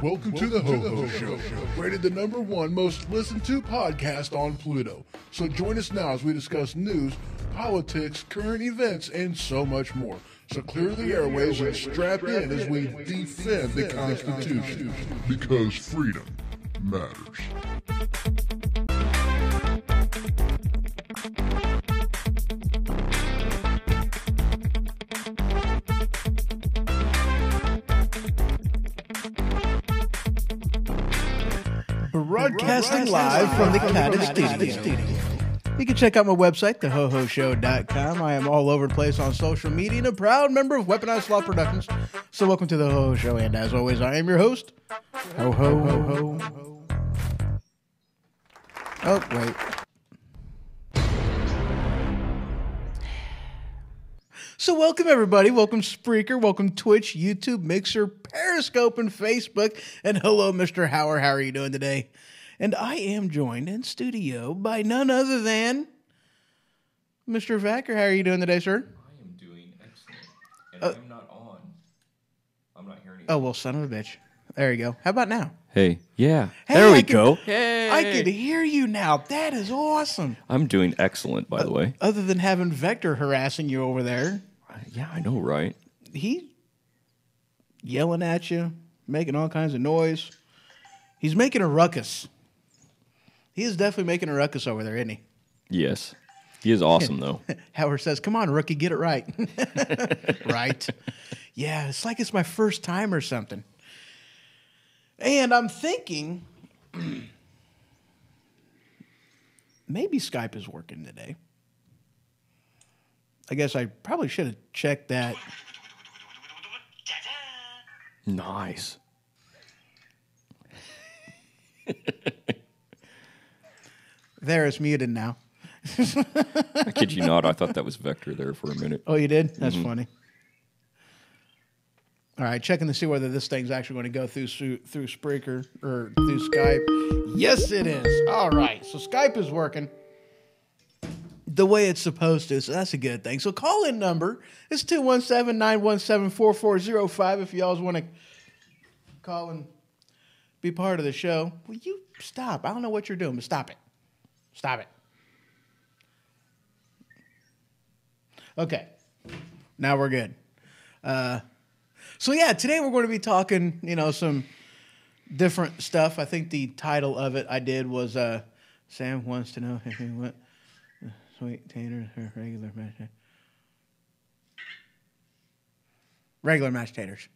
Welcome to the Ho-Ho Show, rated the #1 most listened to podcast on Pluto. So join us now as we discuss news, politics, current events, and so much more. So clear the airways and strap in as we defend the Constitution. Because freedom matters. Broadcasting live from the Cottage Studio. You can check out my website, thehohoshow.com. I am all over the place on social media and a proud member of Weaponized Law Productions. So welcome to the Ho-Ho Show, and as always, I am your host, Ho-Ho. Oh, wait. So welcome, everybody. Welcome, Spreaker. Welcome, Twitch, YouTube, Mixer, Periscope, and Facebook. And hello, Mr. Howard. How are you doing today? And I am joined in studio by none other than Mr. Vacker. How are you doing today, sir? I am doing excellent. And I'm not on. I'm not hearing anything. Oh, well, son of a bitch. There you go. How about now? Hey, yeah. Hey, there we go. Hey. I can hear you now. That is awesome. I'm doing excellent, by the way. Other than having Vector harassing you over there. Yeah, I know, right? He's yelling at you, making all kinds of noise. He's making a ruckus. He is definitely making a ruckus over there, isn't he? Yes. He is awesome, though. Howard says, come on, rookie, get it right. Right. Yeah, it's like it's my first time or something. And I'm thinking maybe Skype is working today. I guess I probably should have checked that. Nice. There, it's muted now. I kid you not. I thought that was Vector there for a minute. Oh, you did? That's funny. All right, checking to see whether this thing's actually going to go through Spreaker or through Skype. Yes, it is. All right, so Skype is working the way it's supposed to, so that's a good thing. So call-in number is 217-917-4405 if you all want to call and be part of the show. Will you stop? I don't know what you're doing, but stop it. Stop it. Okay, now we're good. So yeah, today we're going to be talking, some different stuff. I think the title of it I did was Sam wants to know if he went sweet taters or regular mashed taters.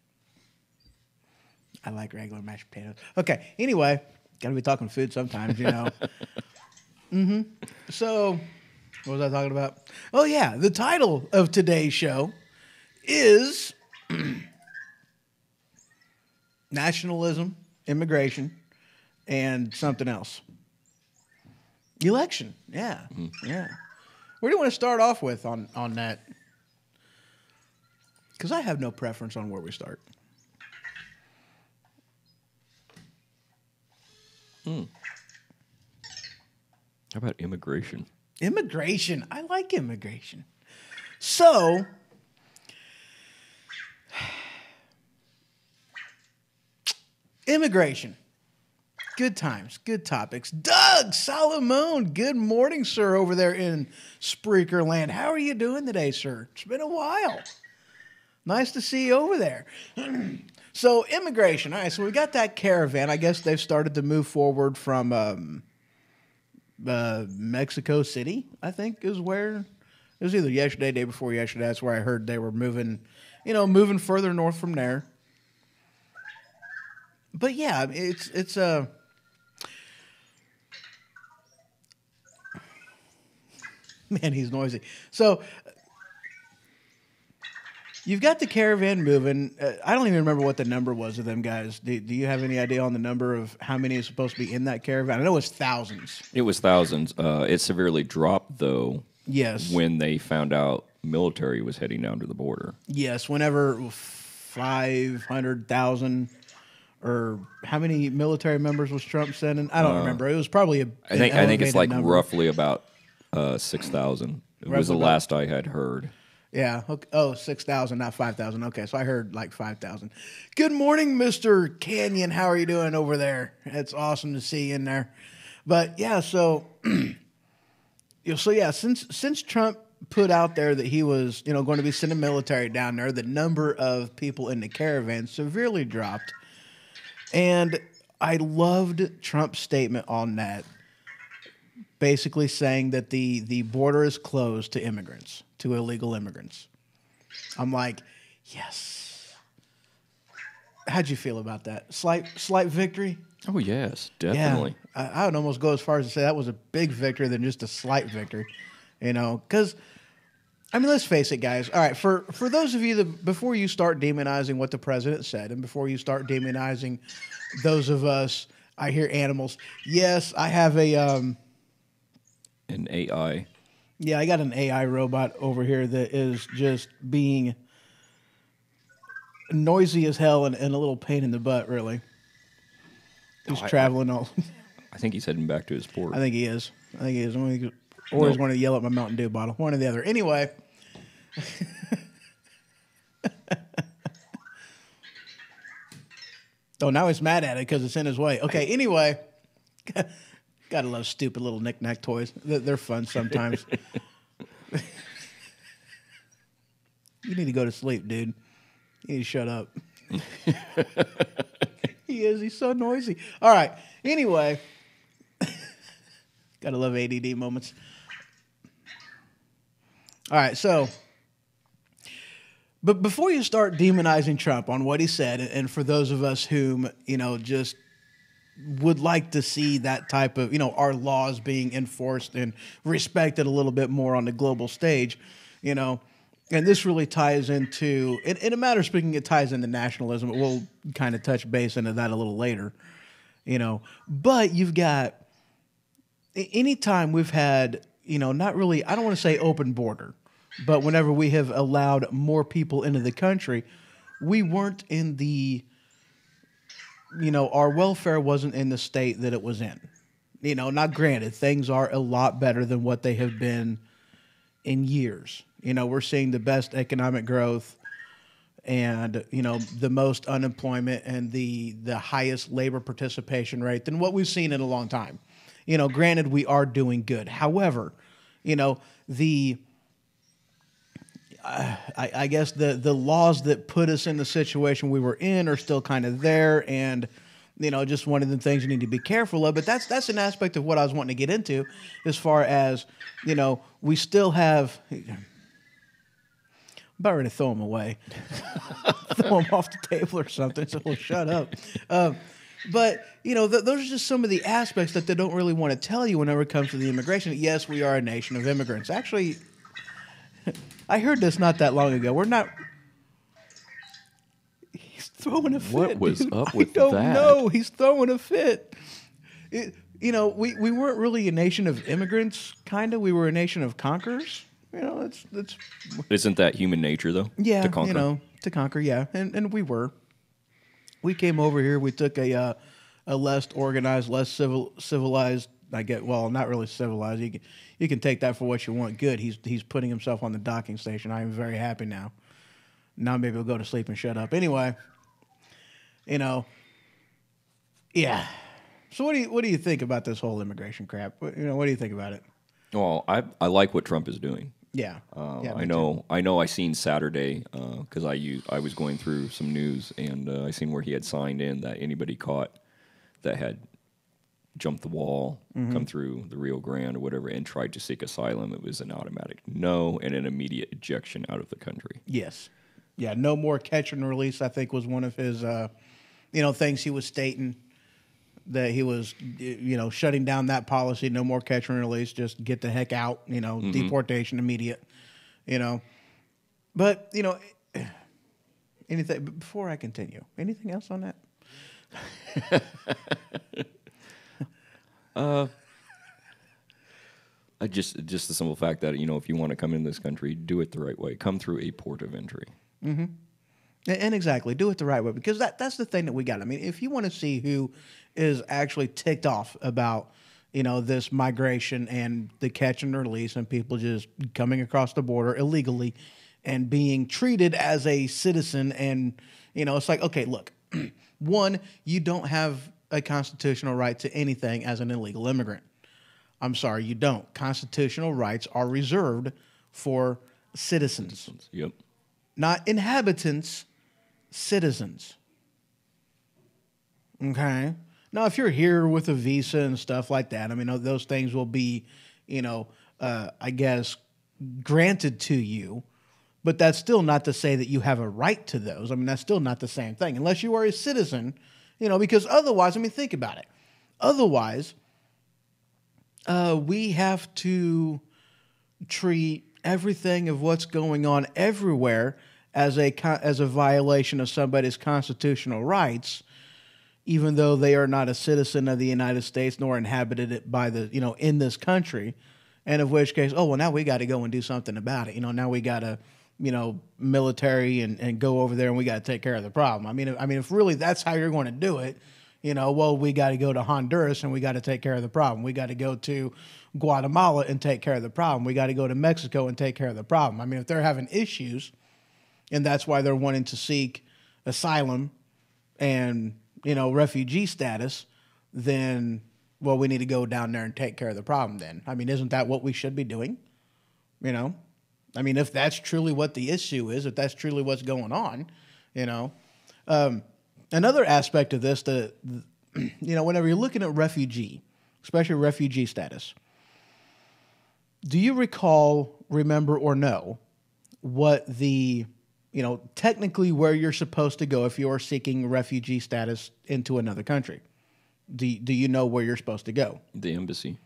I like regular mashed potatoes. Okay, anyway, got to be talking food sometimes, So, what was I talking about? Oh yeah, the title of today's show is Nationalism, Immigration, and something else. Election. Yeah. Yeah. Where do you want to start off with on that? Because I have no preference on where we start. How about immigration? Immigration. I like immigration. So, immigration. Good times, good topics. Doug Solomon, good morning, sir, over there in Spreaker land. How are you doing today, sir? It's been a while. Nice to see you over there. So, immigration. All right, so we got that caravan. I guess they've started to move forward from Mexico City, I think, is where. It was either yesterday, day before yesterday. That's where I heard they were moving, moving further north from there. But yeah, it's a. Man, he's noisy. So you've got the caravan moving. I don't even remember what the number was of them guys. Do you have any idea on the number of how many is supposed to be in that caravan? I know it's thousands. It was thousands. It severely dropped, though. Yes. When they found out military was heading down to the border. Yes, whenever 500,000 or how many military members was Trump sending? I don't remember. It was probably I think it's like number. roughly about 6,000. It was the last I had heard. Yeah. Okay. Oh, 6,000, not 5,000. Okay, so I heard like 5,000. Good morning, Mr. Canyon. How are you doing over there? It's awesome to see you in there. But yeah, so since Trump put out there that he was, going to be sending military down there, the number of people in the caravan severely dropped. And I loved Trump's statement on that, basically saying that the border is closed to immigrants, to illegal immigrants. I'm like, yes. How'd you feel about that? Slight victory? Oh, yes, definitely. Yeah, I would almost go as far as to say that was a big victory than just a slight victory, because, let's face it, guys. All right, for those of you that, before you start demonizing what the president said and before you start demonizing those of us, I hear animals. Yes, I have an AI. Yeah, I got an AI robot over here that is just being noisy as hell and a little pain in the butt, really. He's traveling all. I think he's heading back to his port. I think he is. Or he's going to yell at my Mountain Dew bottle. One or the other. Anyway. Oh, now he's mad at it because it's in his way. Okay, anyway. Gotta love stupid little knick-knack toys. They're fun sometimes. You need to go to sleep, dude. You need to shut up. He is. He's so noisy. All right. Anyway. Gotta love ADD moments. All right, so. But before you start demonizing Trump on what he said, and for those of us whom, just would like to see that type of, our laws being enforced and respected a little bit more on the global stage, and this really ties into, in a matter of speaking, it ties into nationalism. We'll kind of touch base into that a little later, But you've got, anytime we've had, not really, I don't want to say open border, but whenever we have allowed more people into the country, we weren't in the, our welfare wasn't in the state that it was in. Not granted, things are a lot better than what they have been in years. We're seeing the best economic growth and, the most unemployment and the highest labor participation rate than what we've seen in a long time. Granted, we are doing good. However, I guess the laws that put us in the situation we were in are still kind of there, and just one of the things you need to be careful of. But that's an aspect of what I was wanting to get into, as far as we still have. I'm about ready to throw them away, throw them off the table or something. So we'll shut up. But those are just some of the aspects that they don't really want to tell you whenever it comes to the immigration. Yes, we are a nation of immigrants. Actually, I heard this not that long ago. We're not. He's throwing a fit. What was dude. up with I don't that? know. He's throwing a fit. We weren't really a nation of immigrants. Kind of. We were a nation of conquerors. It's. Isn't that human nature, though? Yeah, to conquer. To conquer. Yeah, and we were. We came over here. We took a less organized, less civilized. Not really civilized. You can take that for what you want. Good. He's putting himself on the docking station. I am very happy now. Now maybe we'll go to sleep and shut up. Anyway, yeah. So what do you think about this whole immigration crap? What do you think about it? Well, I like what Trump is doing. Yeah. I know. I seen Saturday because I was going through some news and I seen where he had signed in that anybody caught that had jumped the wall, come through the Rio Grande or whatever, and tried to seek asylum, it was an automatic no and an immediate ejection out of the country. Yes. Yeah. No more catch and release, I think, was one of his things he was stating. That he was, shutting down that policy. No more catch and release. Just get the heck out. Deportation immediate. But anything before I continue. Anything else on that? Just the simple fact that if you want to come in this country, do it the right way. Come through a port of entry. Mm-hmm. And exactly, do it the right way, because that's the thing that we got. I mean, if you want to see who is actually ticked off about this migration and the catch and release and people just coming across the border illegally and being treated as a citizen, and it's like, okay, look, one, you don't have a constitutional right to anything as an illegal immigrant. I'm sorry, you don't. Constitutional rights are reserved for citizens. Yep. Not inhabitants, citizens. Okay? Now, if you're here with a visa and stuff like that, I mean, those things will be, I guess, granted to you. But that's still not to say that you have a right to those. I mean, that's still not the same thing. Unless you are a citizen, because otherwise, I mean, think about it. Otherwise, we have to treat everything of what's going on everywhere as a violation of somebody's constitutional rights, even though they are not a citizen of the United States nor inhabited it by in this country, and of which case, now we got to go and do something about it. Now we got to, military and go over there and we got to take care of the problem. I mean, if really that's how you're going to do it, we got to go to Honduras and we got to take care of the problem. We got to go to Guatemala and take care of the problem. We got to go to Mexico and take care of the problem. I mean, if they're having issues, and that's why they're wanting to seek asylum and, refugee status, then, we need to go down there and take care of the problem then. I mean, isn't that what we should be doing? I mean, if that's truly what the issue is, if that's truly what's going on, another aspect of this, whenever you're looking at refugee, especially refugee status, do you recall, remember, or know what the, technically where you're supposed to go if you're seeking refugee status into another country? Do you know where you're supposed to go? The embassy.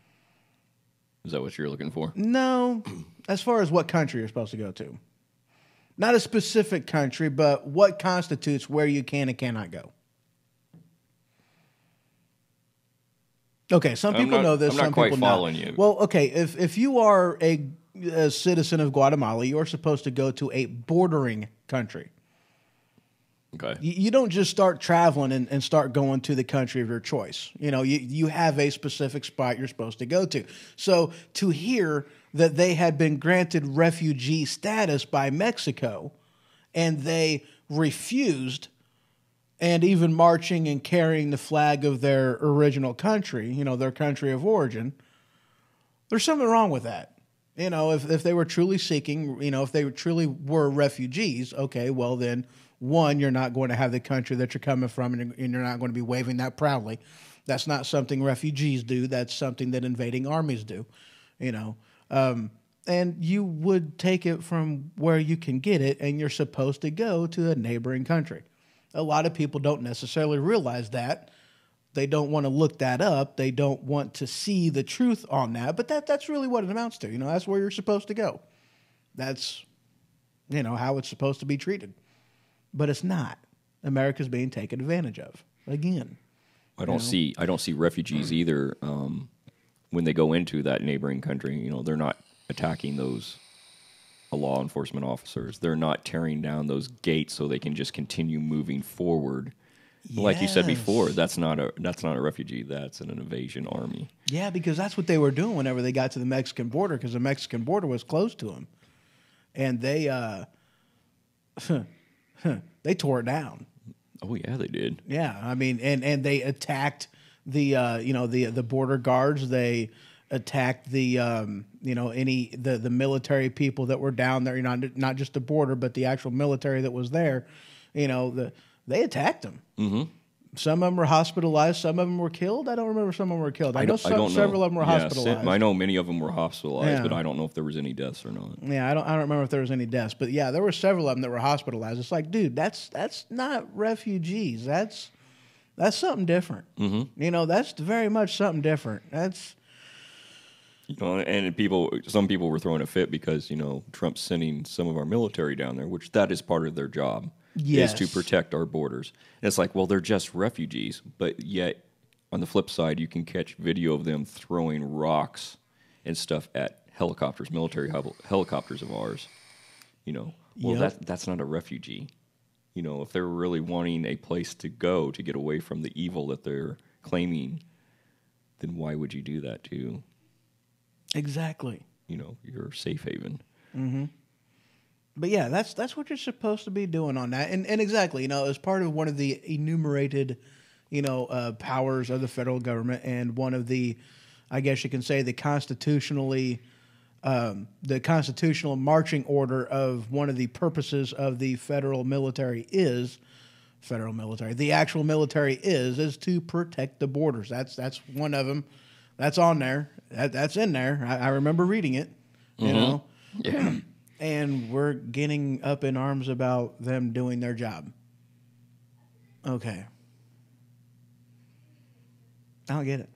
Is that what you're looking for? No, as far as what country you're supposed to go to. Not a specific country, but what constitutes where you can and cannot go. Okay, some people know this. I'm not some quite people following not. you. Well, okay, if you are a citizen of Guatemala, you're supposed to go to a bordering country. Okay. You don't just start traveling and start going to the country of your choice. You have a specific spot you're supposed to go to. So to hear that they had been granted refugee status by Mexico and they refused, and even marching and carrying the flag of their original country, their country of origin, there's something wrong with that. You know, if they were truly seeking, you know, if they truly were refugees, okay, well then, one, you're not going to have the country that you're coming from, and you're not going to be waving that proudly. That's not something refugees do. That's something that invading armies do, you know. And you would take it from where you can get it, and you're supposed to go to a neighboring country. A lot of people don't necessarily realize that. They don't want to look that up. They don't want to see the truth on that. But that's really what it amounts to. You know, that's where you're supposed to go. That's, you know, how it's supposed to be treated. But it's not. America's being taken advantage of again. I don't see refugees either. When they go into that neighboring country, you know, they're not attacking those law enforcement officers. They're not tearing down those gates so they can just continue moving forward. Yes. Like you said before, that's not a refugee. That's an invasion army. Yeah, because that's what they were doing whenever they got to the Mexican border, because the Mexican border was closed to them, and they they tore it down. Oh yeah, they did. Yeah, I mean, and they attacked the border guards. They attacked the military people that were down there. You know, not just the border, but the actual military that was there. You know, they attacked them. Mm-hmm. Some of them were hospitalized. Some of them were killed. I don't remember. Some of them were killed. I know several of them were hospitalized. I know many of them were hospitalized, but I don't know if there was any deaths or not. Yeah, I don't remember if there was any deaths, but yeah, there were several of them that were hospitalized. It's like, dude, that's not refugees. That's something different. Mm-hmm. You know, that's very much something different. That's. You know, and some people were throwing a fit because, you know, Trump's sending some of our military down there, which that is part of their job. Yes. Is to protect our borders. And it's like, well, they're just refugees, but yet on the flip side, you can catch video of them throwing rocks and stuff at helicopters, military helicopters of ours. You know, well, that's not a refugee. You know, if they're really wanting a place to go to get away from the evil that they're claiming, then why would you do that to? Exactly. You know, your safe haven. Mm-hmm. But yeah, that's what you're supposed to be doing on that, and exactly, you know, as part of one of the enumerated, you know, powers of the federal government, and one of the, I guess you can say, the constitutional marching order of one of the purposes of the federal military is. The actual military is to protect the borders. That's one of them. That's on there. That's in there. I remember reading it. You mm-hmm. know. Yeah. And we're getting up in arms about them doing their job. Okay. I don't get it.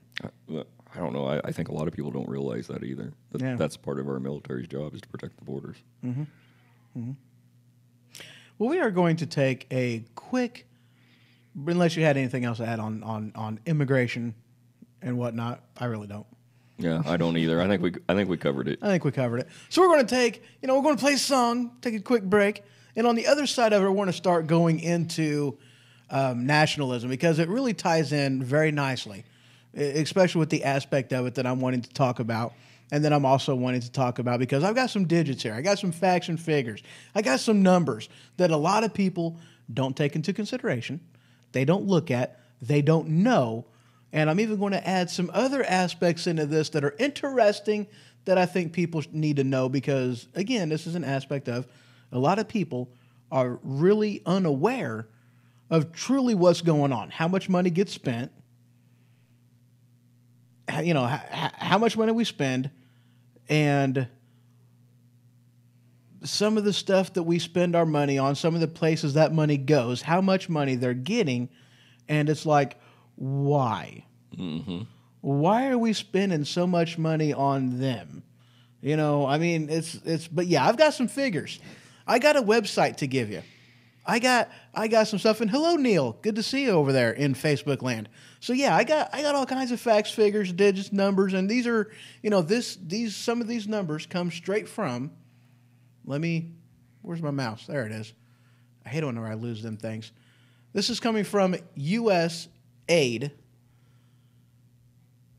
I don't know. I think a lot of people don't realize that either. That's part of our military's job, is to protect the borders. Mm-hmm. Mm-hmm. Well, we are going to take a quick, unless you had anything else to add on immigration and whatnot. I really don't. Yeah, I don't either. I think we covered it. So we're going to play a song, take a quick break, and on the other side of it, we're going to start going into nationalism, because it really ties in very nicely, especially with the aspect of it that I'm wanting to talk about, and then I'm also wanting to talk about, because I've got some digits here, I got some facts and figures, I got some numbers that a lot of people don't take into consideration, they don't look at, they don't know. And I'm even going to add some other aspects into this that are interesting that I think people need to know, because, again, this is an aspect of a lot of people are really unaware of truly what's going on, how much money gets spent, you know, how much money we spend, and some of the stuff that we spend our money on, some of the places that money goes, how much money they're getting, and it's like, why? Mm-hmm. Why are we spending so much money on them? You know, I mean, but yeah, I've got some figures. I got a website to give you. I got some stuff. And hello, Neil. Good to see you over there in Facebook land. So yeah, I got all kinds of facts, figures, digits, numbers, and these are, you know, some of these numbers come straight from. Where's my mouse? There it is. I hate it whenever I lose them things. This is coming from USAID.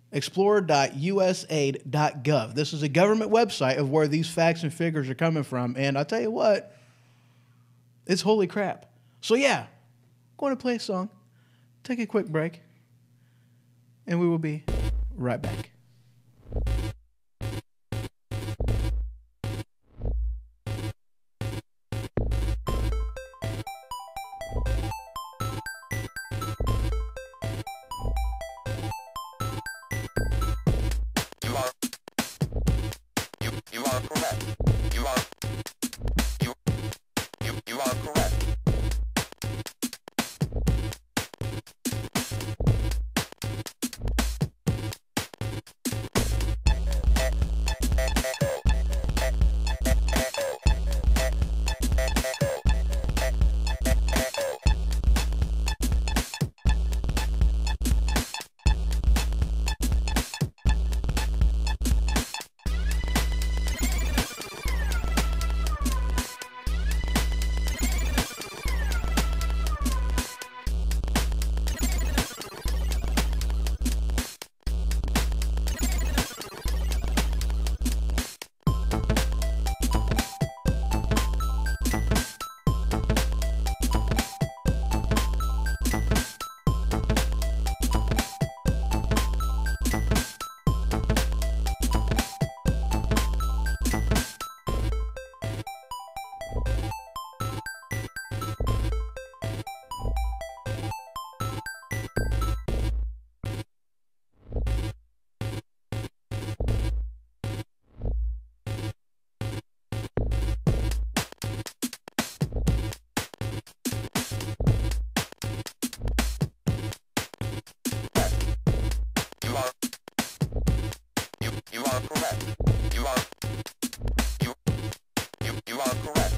Explorer.usaid.gov. This is a government website of where these facts and figures are coming from. And I'll tell you what, it's holy crap. So yeah, I'm going to play a song, take a quick break, and we will be right back. correct. You are correct. You are correct. You are correct.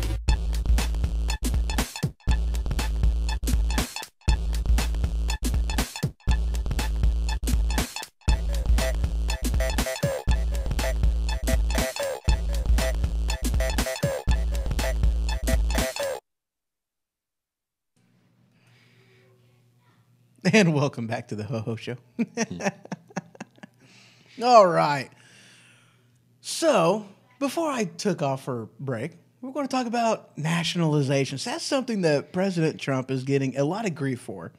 And welcome back to the Ho Ho Show. All right. So, before I took off for break, we're going to talk about nationalizations. That's something that President Trump is getting a lot of grief for.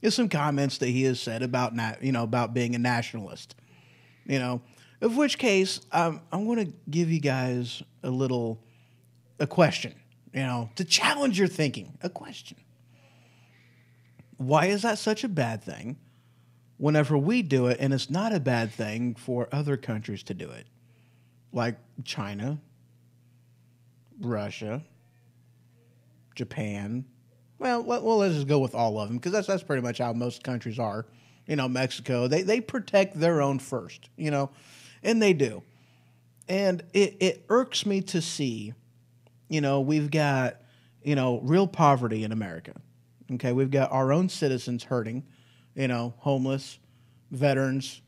There's some comments that he has said about about being a nationalist. Of which case, I'm going to give you guys a question, to challenge your thinking. A question. Why is that such a bad thing whenever we do it, and it's not a bad thing for other countries to do it? Like China, Russia, Japan. Well, let's just go with all of them, because that's pretty much how most countries are. Mexico, they protect their own first, and they do. And it irks me to see, we've got, real poverty in America. Okay, we've got our own citizens hurting, homeless, veterans,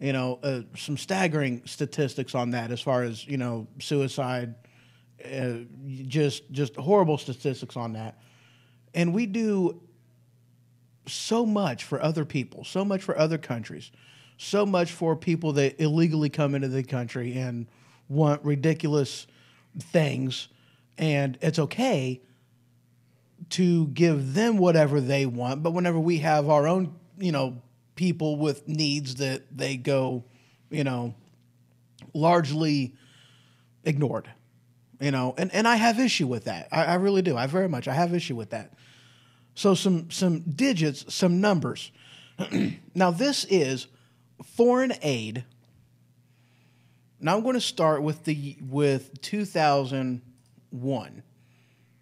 some staggering statistics on that as far as, suicide, just horrible statistics on that. And we do so much for other people, so much for other countries, so much for people that illegally come into the country and want ridiculous things, and it's okay to give them whatever they want, but whenever we have our own, people with needs that they go, largely ignored, and I have issue with that. I really do. I have issue with that. So some digits, some numbers. Now this is foreign aid. Now I'm going to start with 2001.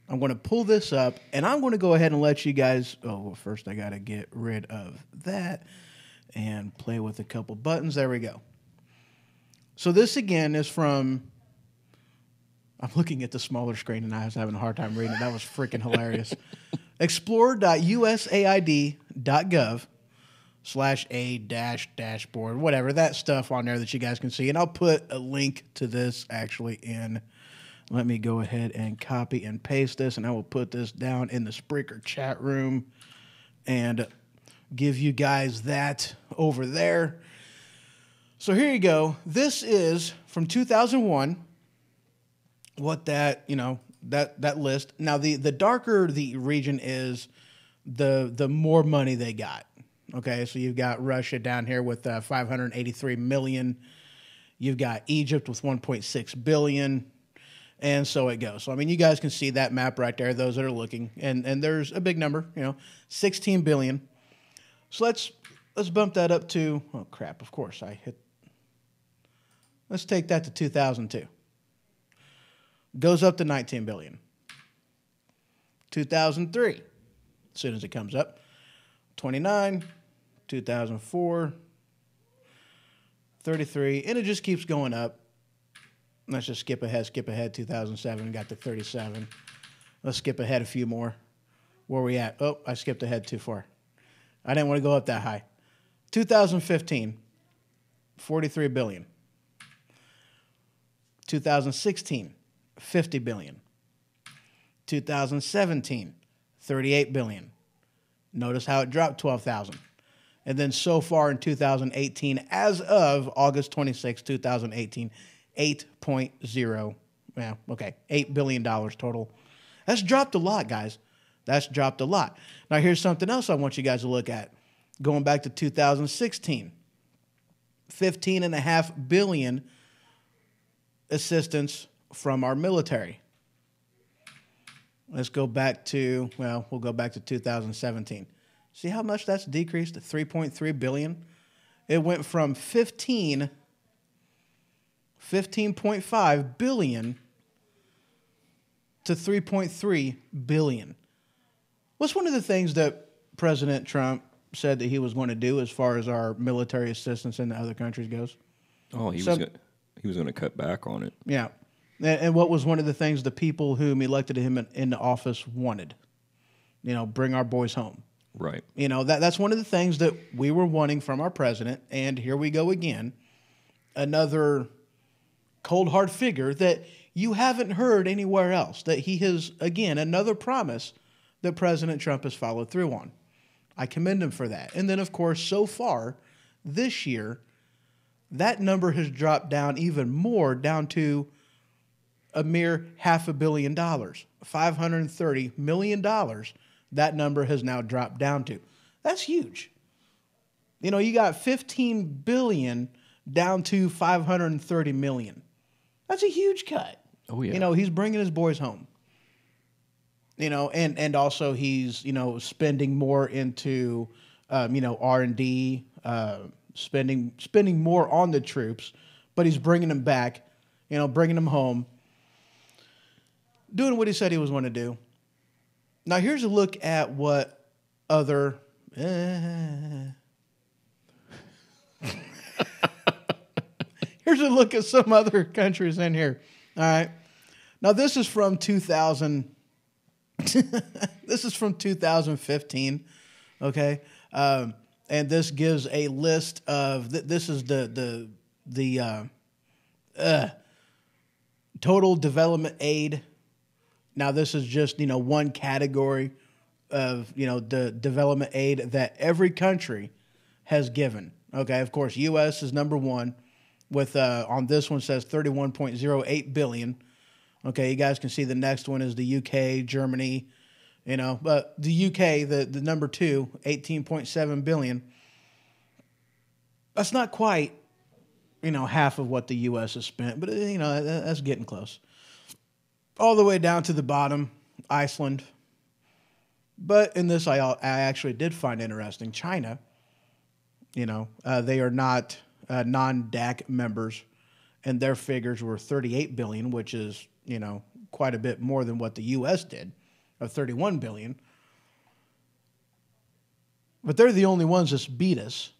I'm going to pull this up, and I'm going to go ahead and let you guys... Oh, well, first I got to get rid of that and play with a couple buttons. There we go. So this, again, is from... I'm looking at the smaller screen, and I was having a hard time reading it. That was freaking hilarious. explore.usaid.gov/a-dashboard, whatever, that stuff on there that you guys can see. And I'll put a link to this actually in... Let me go ahead and copy and paste this, and I will put this down in the Spreaker chat room and give you guys that over there. So here you go. This is from 2001. What that, that list. Now, the darker the region is, the more money they got. Okay, so you've got Russia down here with 583 million. You've got Egypt with 1.6 billion. And so it goes. So, I mean, you guys can see that map right there, those that are looking. And there's a big number, 16 billion. So let's bump that up to, oh, crap, of course, let's take that to 2002. goes up to 19 billion. 2003, as soon as it comes up, 29, 2004, 33, and it just keeps going up. Let's just skip ahead, 2007, got to 37. Let's skip ahead a few more. Where are we at? Oh, I skipped ahead too far. I didn't want to go up that high. 2015, 43 billion. 2016, 50 billion. 2017, 38 billion. Notice how it dropped 12,000. And then so far in 2018, as of August 26, 2018, 8.0, well, okay, $8 billion total. That's dropped a lot, guys. That's dropped a lot. Now, here's something else I want you guys to look at. Going back to 2016, $15.5 billion assistance from our military. Let's go back to, well, we'll go back to 2017. See how much that's decreased to $3.3 billion? It went from 15.5 billion to 3.3 billion. What's one of the things that President Trump said that he was going to do as far as our military assistance in the other countries goes? Oh, he was going to cut back on it. Yeah. And what was one of the things the people whom elected him in the office wanted? You know, bring our boys home. Right. You know, that's one of the things that we were wanting from our president. And here we go again. Another cold, hard figure that you haven't heard anywhere else. That he has, again, another promise that President Trump has followed through on. I commend him for that. And then, of course, so far this year, that number has dropped down even more, down to a mere $500 million, $530 million. That number has now dropped down to. That's huge. You know, you got 15 billion down to 530 million. That's a huge cut. Oh, yeah. You know, he's bringing his boys home. You know, and also he's, you know, spending more into, you know, R&D, spending more on the troops, but he's bringing them back, you know, bringing them home, doing what he said he was going to do. Now, here's a look at what other... Here's a look at some other countries in here. All right. Now, this is from 2000... this is from 2015, okay? And this gives a list of... This is the total development aid. Now, this is just, you know, one category of, you know, the development aid that every country has given. Okay, of course, U.S. is number one with, on this one says 31.08 billion. Okay, you guys can see the next one is the U.K., Germany, you know, but the U.K., the number two, 18.7 billion. That's not quite, you know, half of what the U.S. has spent, but, you know, that's getting close. All the way down to the bottom, Iceland. But in this, I actually did find interesting. China, you know, they are not non-DAC members, and their figures were 38 billion, which is, you know, quite a bit more than what the U.S. did, of 31 billion. But they're the only ones that beat us,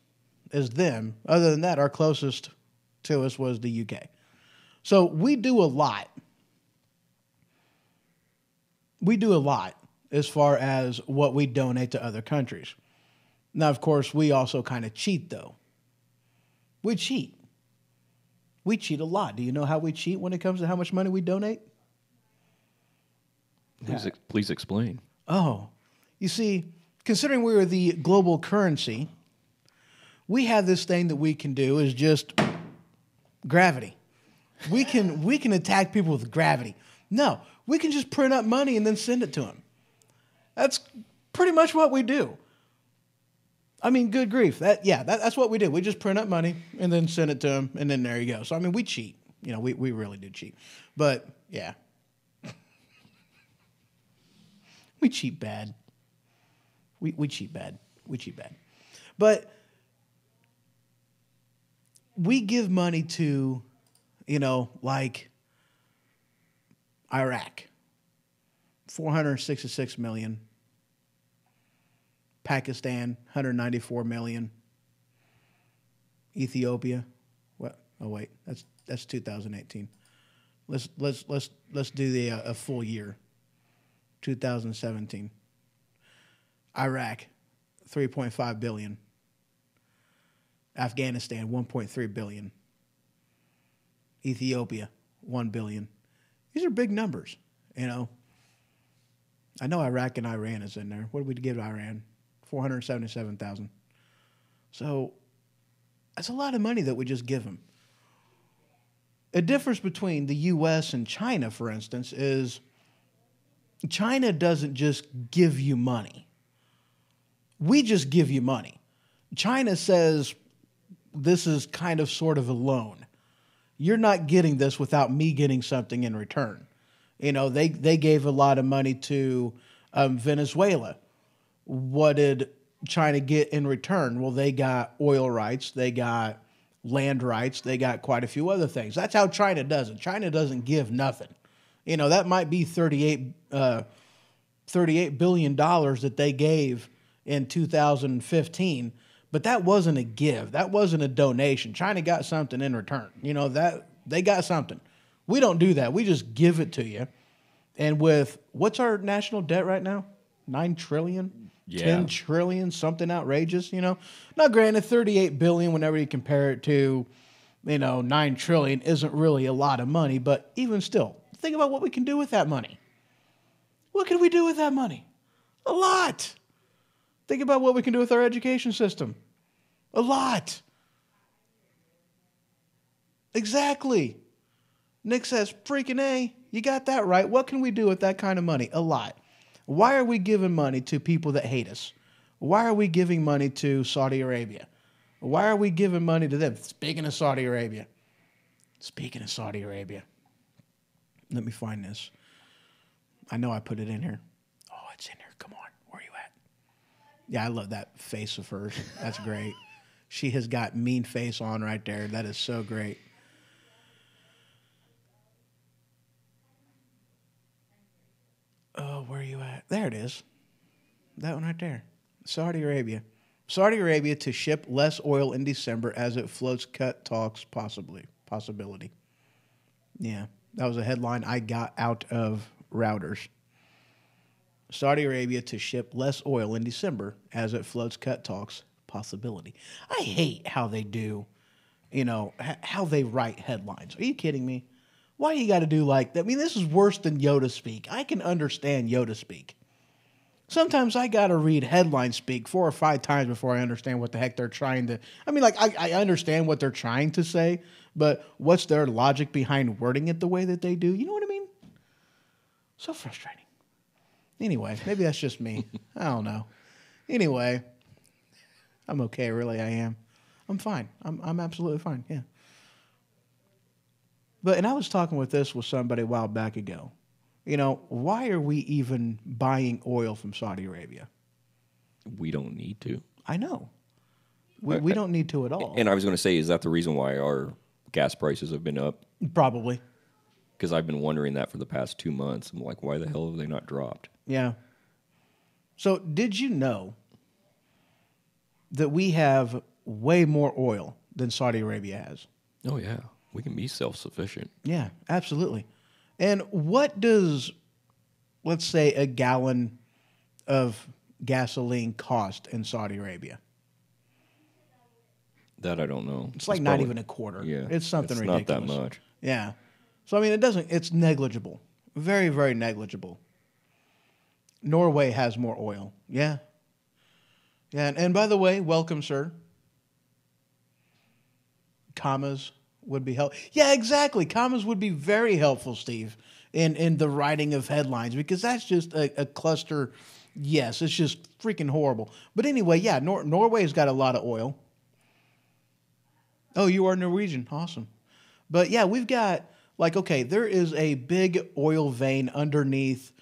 is them. Other than that, our closest to us was the U.K. So we do a lot. We do a lot as far as what we donate to other countries. Now, of course, we also kind of cheat, though. We cheat. We cheat a lot. Do you know how we cheat when it comes to how much money we donate? Please explain. Oh, you see, considering we are the global currency, we have this thing that we can do is just gravity. We can attack people with gravity. No, we can just print up money and then send it to them. That's pretty much what we do. I mean, good grief. That's what we do. We just print up money and then send it to them, and then there you go. So, I mean, we cheat. You know, we really do cheat. But, yeah. We cheat bad. We cheat bad. We cheat bad. But we give money to, you know, like... Iraq, 466 million. Pakistan, 194 million. Ethiopia, what? Oh wait, that's 2018. Let's do the a full year. 2017. Iraq, 3.5 billion. Afghanistan, 1.3 billion. Ethiopia, 1 billion. These are big numbers, you know. I know Iraq and Iran is in there. What did we give to Iran? 477,000. So that's a lot of money that we just give them. A difference between the U.S. and China, for instance, is China doesn't just give you money. We just give you money. China says this is kind of sort of a loan. You're not getting this without me getting something in return. You know, they gave a lot of money to Venezuela. What did China get in return? Well, they got oil rights, they got land rights, they got quite a few other things. That's how China does it. China doesn't give nothing. You know, that might be $38 billion that they gave in 2015, but that wasn't a give. That wasn't a donation. China got something in return. You know, that they got something. We don't do that. We just give it to you. And with, what's our national debt right now? 9 trillion? Yeah. 10 trillion, something outrageous, you know? Now, granted, 38 billion, whenever you compare it to, you know, 9 trillion isn't really a lot of money, but even still, think about what we can do with that money. What can we do with that money? A lot. Think about what we can do with our education system. A lot. Exactly. Nick says, freaking A, you got that right. What can we do with that kind of money? A lot. Why are we giving money to people that hate us? Why are we giving money to Saudi Arabia? Why are we giving money to them? Speaking of Saudi Arabia. Let me find this. I know I put it in here. Oh, it's in here. Come on. Where are you at? Yeah, I love that face of hers. That's great. She has got mean face on right there. That is so great. Oh, where are you at? There it is. That one right there. Saudi Arabia. Saudi Arabia to ship less oil in December as it floats cut talks possibility. Yeah, that was a headline I got out of Routers. Saudi Arabia to ship less oil in December as it floats cut talks possibility. I hate how they do, you know, how they write headlines. Are you kidding me? Why you got to do like that? I mean, this is worse than Yoda speak. I can understand Yoda speak. Sometimes I got to read headline speak 4 or 5 times before I understand what the heck they're trying to... I mean, like, I understand what they're trying to say, but what's their logic behind wording it the way that they do? You know what I mean? So frustrating. Anyway, maybe that's just me. I don't know. Anyway, I'm okay, really, I am. I'm fine. I'm absolutely fine, yeah. And I was talking with somebody a while back ago. You know, why are we even buying oil from Saudi Arabia? We don't need to. I know. We don't need to at all. And I was going to say, is that the reason why our gas prices have been up? Probably. Because I've been wondering that for the past 2 months. I'm like, why the hell have they not dropped? Yeah. So did you know that we have way more oil than Saudi Arabia has? Oh, yeah. We can be self-sufficient. Yeah, absolutely. And what does, let's say, a gallon of gasoline cost in Saudi Arabia? That I don't know. It's like not even a quarter. Yeah. It's something ridiculous. Not that much. Yeah. So, I mean, it's negligible. Very, very negligible. Norway has more oil. Yeah. Yeah. And by the way, welcome, sir. Commas would be helpful. Yeah, exactly. Commas would be very helpful, Steve, in the writing of headlines, because that's just a cluster. Yes, it's just freaking horrible. But anyway, yeah, Norway's got a lot of oil. Oh, you are Norwegian. Awesome. But yeah, we've got, like, okay, there is a big oil vein underneath,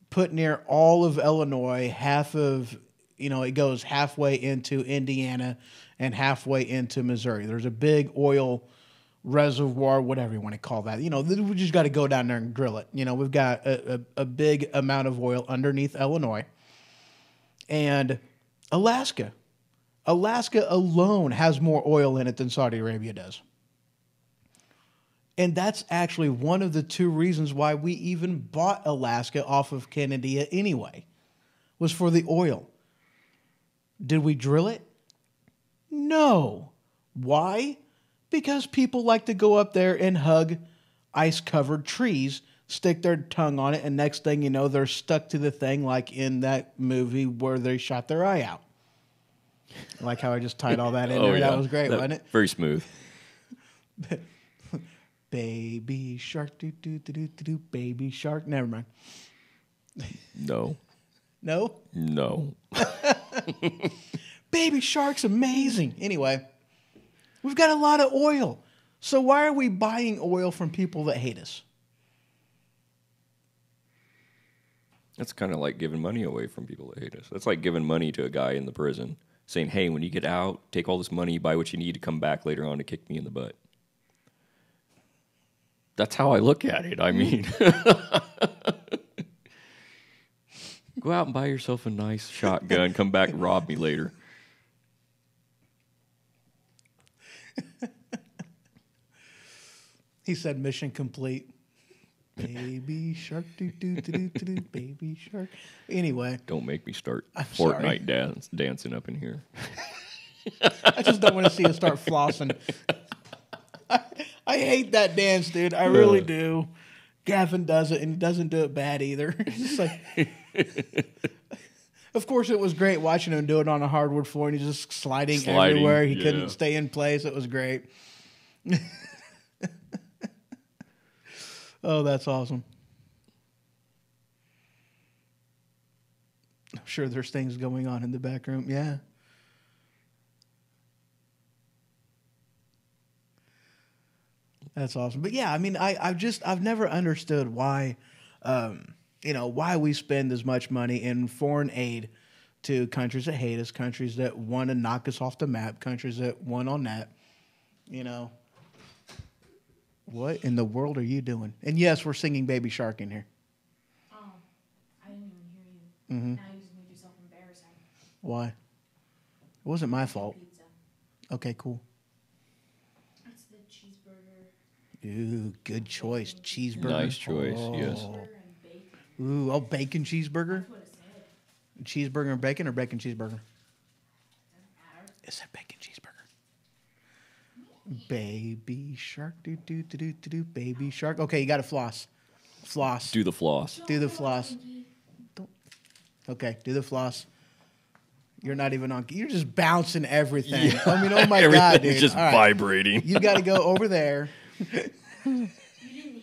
put near all of Illinois, half of, it goes halfway into Indiana and halfway into Missouri. There's a big oil reservoir, whatever you want to call that. We just got to go down there and drill it. We've got a big amount of oil underneath Illinois and Alaska. Alaska alone has more oil in it than Saudi Arabia does. And that's actually one of the two reasons why we even bought Alaska off of Canada anyway, was for the oil. Did we drill it? No. Why? Because people like to go up there and hug ice-covered trees, stick their tongue on it, and next thing you know, they're stuck to the thing like in that movie where they shot their eye out. Like how I just tied all that in there. Yeah. That was great, wasn't it? Very smooth. Baby shark, do do do do do do. Baby shark. Never mind. No. No. No. Baby shark's amazing. Anyway, we've got a lot of oil. So why are we buying oil from people that hate us? That's kind of like giving money away from people that hate us. That's like giving money to a guy in the prison, saying, hey, when you get out, take all this money, buy what you need to come back later on to kick me in the butt. That's how I look at it. I mean, go out and buy yourself a nice shotgun, come back and rob me later. He said mission complete. Baby shark, do do do do do do. Baby shark. Anyway, Don't make me start sorry. Fortnite dancing up in here. I just don't want to see us start flossing. I hate that dance, dude. I really do. Gavin does it, and he doesn't do it bad either. It's like, of course, it was great watching him do it on a hardwood floor, and he's just sliding everywhere. He couldn't stay in place. It was great. Oh, that's awesome. I'm sure there's things going on in the back room. Yeah. That's awesome. But yeah, I mean, I've never understood why, why we spend as much money in foreign aid to countries that hate us, countries that want to knock us off the map, countries that want on that, What in the world are you doing? And yes, we're singing Baby Shark in here. Oh, I didn't even hear you. Mm-hmm. Now you just made yourself embarrassing. Why? It wasn't my fault. Pizza. Okay, cool. It's the cheeseburger. Ooh, good choice. Cheeseburger. Nice choice, yes. Cheeseburger and bacon. Ooh, bacon cheeseburger? That's what it said. Cheeseburger and bacon or bacon cheeseburger? Doesn't matter. It said bacon cheeseburger. Baby shark, do do do do do do. Baby shark. Okay, you got to floss. Floss. Do the floss. Do the floss. Don't. Okay, do the floss. You're not even on. You're just bouncing everything. Yeah. I mean, oh my god, dude! Everything's just All right. vibrating. You got to go over there. You didn't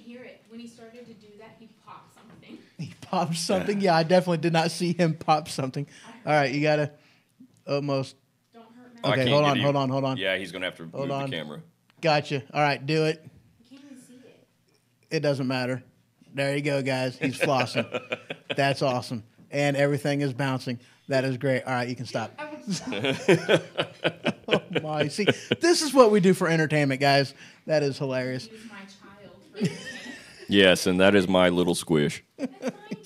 hear it. When he started to do that, he popped something. He popped something. Yeah, I definitely did not see him pop something. All right, you got to almost. Don't hurt I Matt. Okay, can't hold get on, you. hold on, hold on. Yeah, he's going to have to move on. the camera. Gotcha. All right, do it. You can't even see it. It doesn't matter. There you go, guys. He's flossing. That's awesome. And everything is bouncing. That is great. All right, you can stop. I would stop. Oh my! See, this is what we do for entertainment, guys. That is hilarious. Use my child for entertainment. Yes, and that is my little squish. That's mine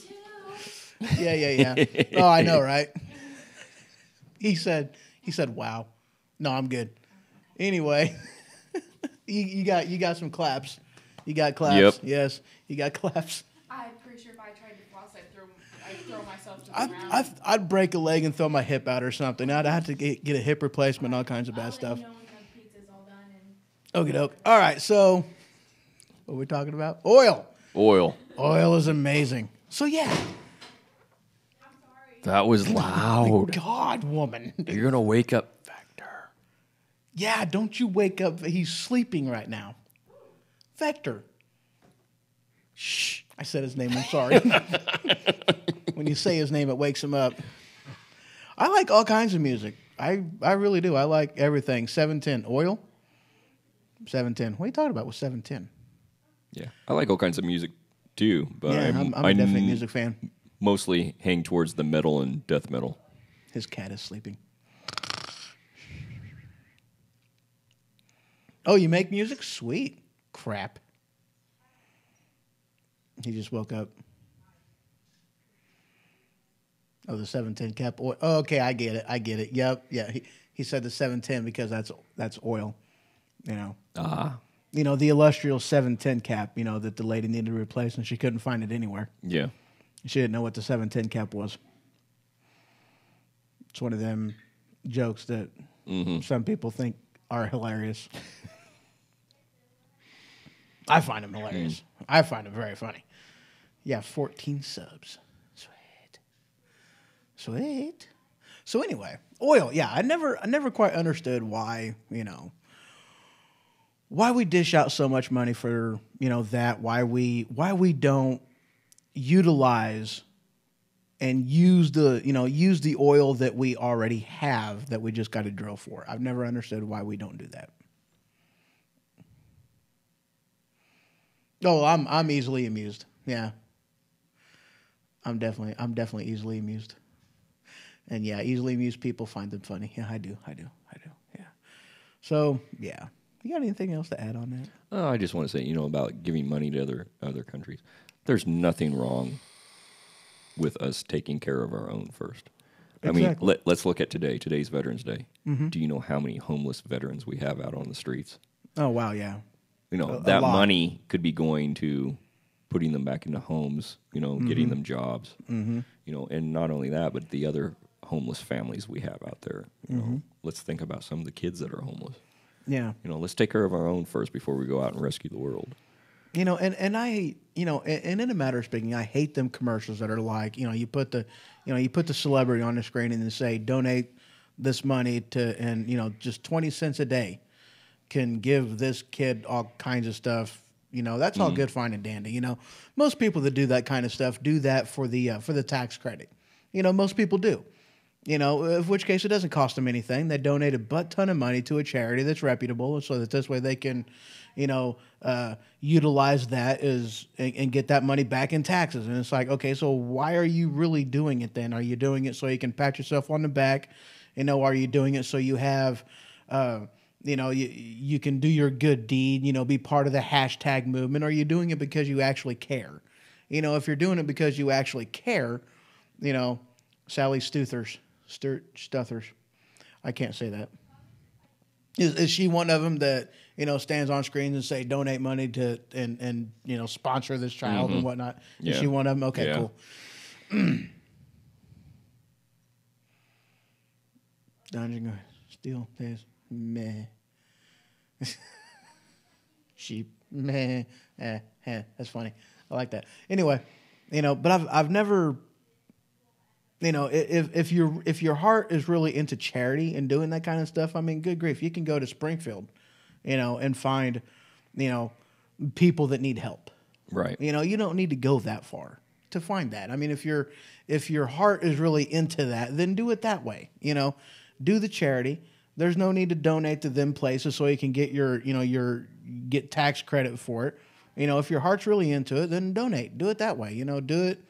too. Yeah. Oh, I know, right? He said, "Wow." No, I'm good. Anyway, you got some claps. You got claps. Yep. Yes, you got claps. I'm pretty sure if I tried to floss, I'd throw myself to the ground. I'd break a leg and throw my hip out or something. I'd have to get a hip replacement, all kinds of bad stuff. I'll let you know when the pizza's all done. And Okie doke. All right, so what are we talking about? Oil. Oil. Oil is amazing. So yeah. I'm sorry. That was loud. God, woman. You're going to wake up Vector. Yeah, don't you wake up. He's sleeping right now. Vector. Shh. I said his name. I'm sorry. When you say his name, it wakes him up. I like all kinds of music. I really do. I like everything. 710. Oil? 710. What are you talking about with 710? Yeah, I like all kinds of music too, but Yeah, I'm a definite music fan. Mostly hang towards the metal and death metal. His cat is sleeping. Oh, you make music? Sweet. Crap. He just woke up. Oh, the 710 cap oil. Oh, okay, I get it. Yep. Yeah. He said the 710 because that's oil. You know. You know, the illustrious 710 cap, you know, that the lady needed to replace and she couldn't find it anywhere. Yeah. She didn't know what the 710 cap was. It's one of them jokes that some people think are hilarious. I find them hilarious. I find them very funny. Yeah, 14 subs. Sweet. So anyway, oil. Yeah, I never quite understood why, you know, why we dish out so much money for, you know, that, why we don't utilize and use the oil that we already have that we just got to drill for. I've never understood why we don't do that. Oh, I'm easily amused. Yeah. I'm definitely easily amused. And yeah, easily amused people find them funny. Yeah, I do. Yeah. So, yeah. You got anything else to add on that? I just want to say, you know, about giving money to other countries. There's nothing wrong with us taking care of our own first. Exactly. I mean, let's look at today. Today's Veterans Day. Do you know how many homeless veterans we have out on the streets? Oh, wow, yeah. You know, A that lot. money could be going to putting them back into homes, you know, getting them jobs. You know, and not only that, but the other homeless families we have out there. You know, let's think about some of the kids that are homeless. Yeah. You know, let's take care of our own first before we go out and rescue the world. You know, and I, you know, and in a matter of speaking, I hate them commercials that are like, you know, you put the celebrity on the screen and then say, donate this money to, and, you know, just 20 cents a day can give this kid all kinds of stuff. You know, that's all good, fine, and dandy. You know, most people that do that kind of stuff do that for the tax credit. You know, most people do. You know, in which case it doesn't cost them anything. They donate a butt ton of money to a charity that's reputable, so that this way they can, you know, utilize that and get that money back in taxes. And it's like, okay, so why are you really doing it then? Are you doing it so you can pat yourself on the back? You know, are you doing it so you have, you know, you can do your good deed, you know, be part of the hashtag movement? Or are you doing it because you actually care? You know, if you're doing it because you actually care, you know, Sally Stuthers. I can't say that. Is she one of them that, you know, stands on screens and say donate money to and you know, sponsor this child and whatnot? Is she one of them? Okay, cool. Dungeon Steel days meh. Sheep meh. That's funny. I like that. Anyway, you know, but I've never. You know, if your heart is really into charity and doing that kind of stuff, I mean, good grief, you can go to Springfield, you know, and find, you know, people that need help. Right. You know, you don't need to go that far to find that. I mean, if your heart is really into that, then do it that way. You know, do the charity. There's no need to donate to them places so you can get get tax credit for it. You know, if your heart's really into it, then donate. Do it that way. You know, do it.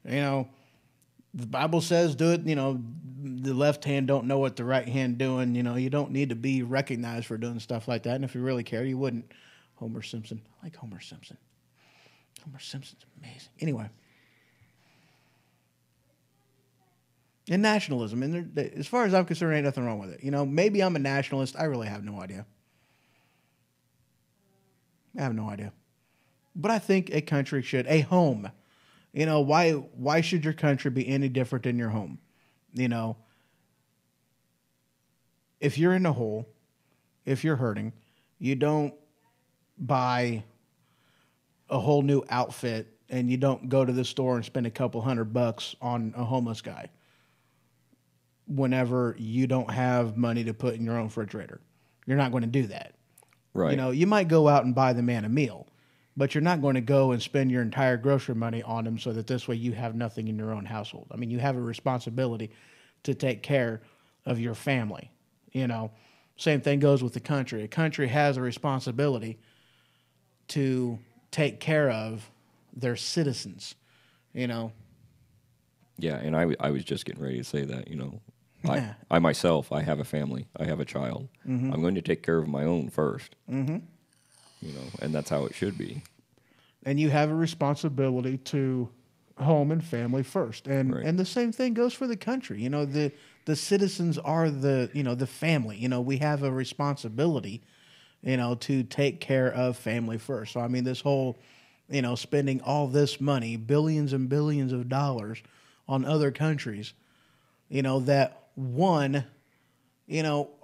You know. The Bible says do it, you know, the left hand don't know what the right hand doing. You know, you don't need to be recognized for doing stuff like that. And if you really care, you wouldn't. Homer Simpson. I like Homer Simpson. Homer Simpson's amazing. Anyway. And nationalism. And as far as I'm concerned, ain't nothing wrong with it. You know, maybe I'm a nationalist. I really have no idea. I have no idea. But I think a country should, a home. You know, why should your country be any different than your home? You know, if you're in a hole, if you're hurting, you don't buy a whole new outfit and you don't go to the store and spend a couple $100 on a homeless guy whenever you don't have money to put in your own refrigerator. You're not going to do that. Right. You know, you might go out and buy the man a meal, but you're not going to go and spend your entire grocery money on him so that this way you have nothing in your own household. I mean, you have a responsibility to take care of your family. You know, same thing goes with the country. A country has a responsibility to take care of their citizens, you know. Yeah, and I was just getting ready to say that, you know, Yeah. I myself, I have a family. I have a child. I'm going to take care of my own 1st. Mm-hmm. You know, and that's how it should be. And you have a responsibility to home and family first. And Right. and the same thing goes for the country. You know, the citizens are the family. You know, we have a responsibility, to take care of family first. So I mean, this whole, spending all this money, billions and billions of dollars on other countries, that one,